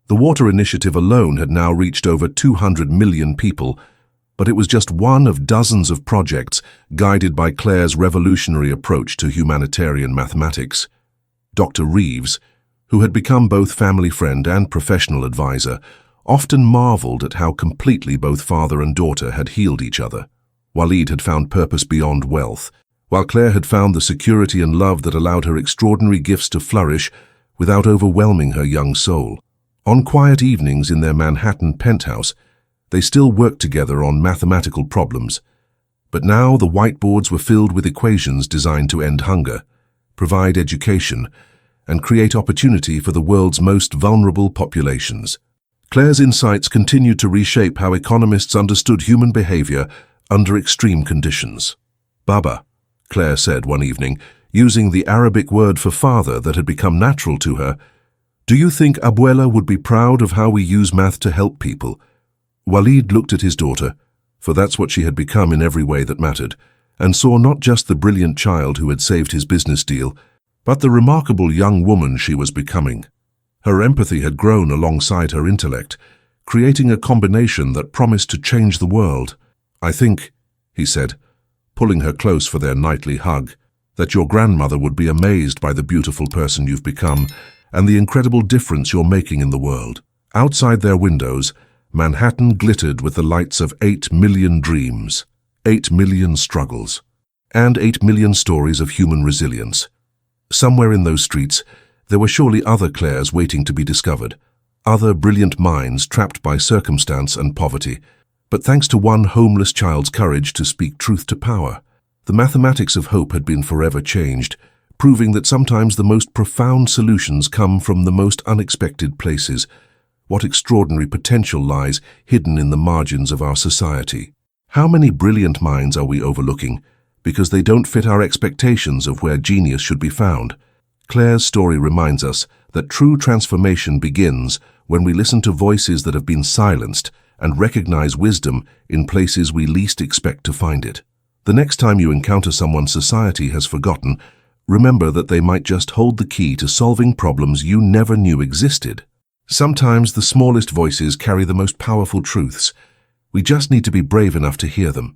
The water initiative alone had now reached over 200 million people, but it was just one of dozens of projects guided by Claire's revolutionary approach to humanitarian mathematics. Dr. Reeves, who had become both family friend and professional advisor, often marveled at how completely both father and daughter had healed each other. Walid had found purpose beyond wealth, while Claire had found the security and love that allowed her extraordinary gifts to flourish without overwhelming her young soul. On quiet evenings in their Manhattan penthouse, they still worked together on mathematical problems. But now the whiteboards were filled with equations designed to end hunger, provide education, and create opportunity for the world's most vulnerable populations. Claire's insights continued to reshape how economists understood human behavior under extreme conditions. Baba, Claire said one evening, using the Arabic word for father that had become natural to her, do you think Abuela would be proud of how we use math to help people? Walid looked at his daughter, for that's what she had become in every way that mattered, and saw not just the brilliant child who had saved his business deal, but the remarkable young woman she was becoming. Her empathy had grown alongside her intellect, creating a combination that promised to change the world. "I think," he said, pulling her close for their nightly hug, "that your grandmother would be amazed by the beautiful person you've become and the incredible difference you're making in the world." Outside their windows, Manhattan glittered with the lights of 8 million dreams, 8 million struggles, and 8 million stories of human resilience. Somewhere in those streets, there were surely other Claires waiting to be discovered, other brilliant minds trapped by circumstance and poverty. But thanks to one homeless child's courage to speak truth to power, the mathematics of hope had been forever changed, proving that sometimes the most profound solutions come from the most unexpected places. What extraordinary potential lies hidden in the margins of our society. How many brilliant minds are we overlooking because they don't fit our expectations of where genius should be found? Claire's story reminds us that true transformation begins when we listen to voices that have been silenced and recognize wisdom in places we least expect to find it. The next time you encounter someone society has forgotten, remember that they might just hold the key to solving problems you never knew existed. Sometimes the smallest voices carry the most powerful truths. We just need to be brave enough to hear them.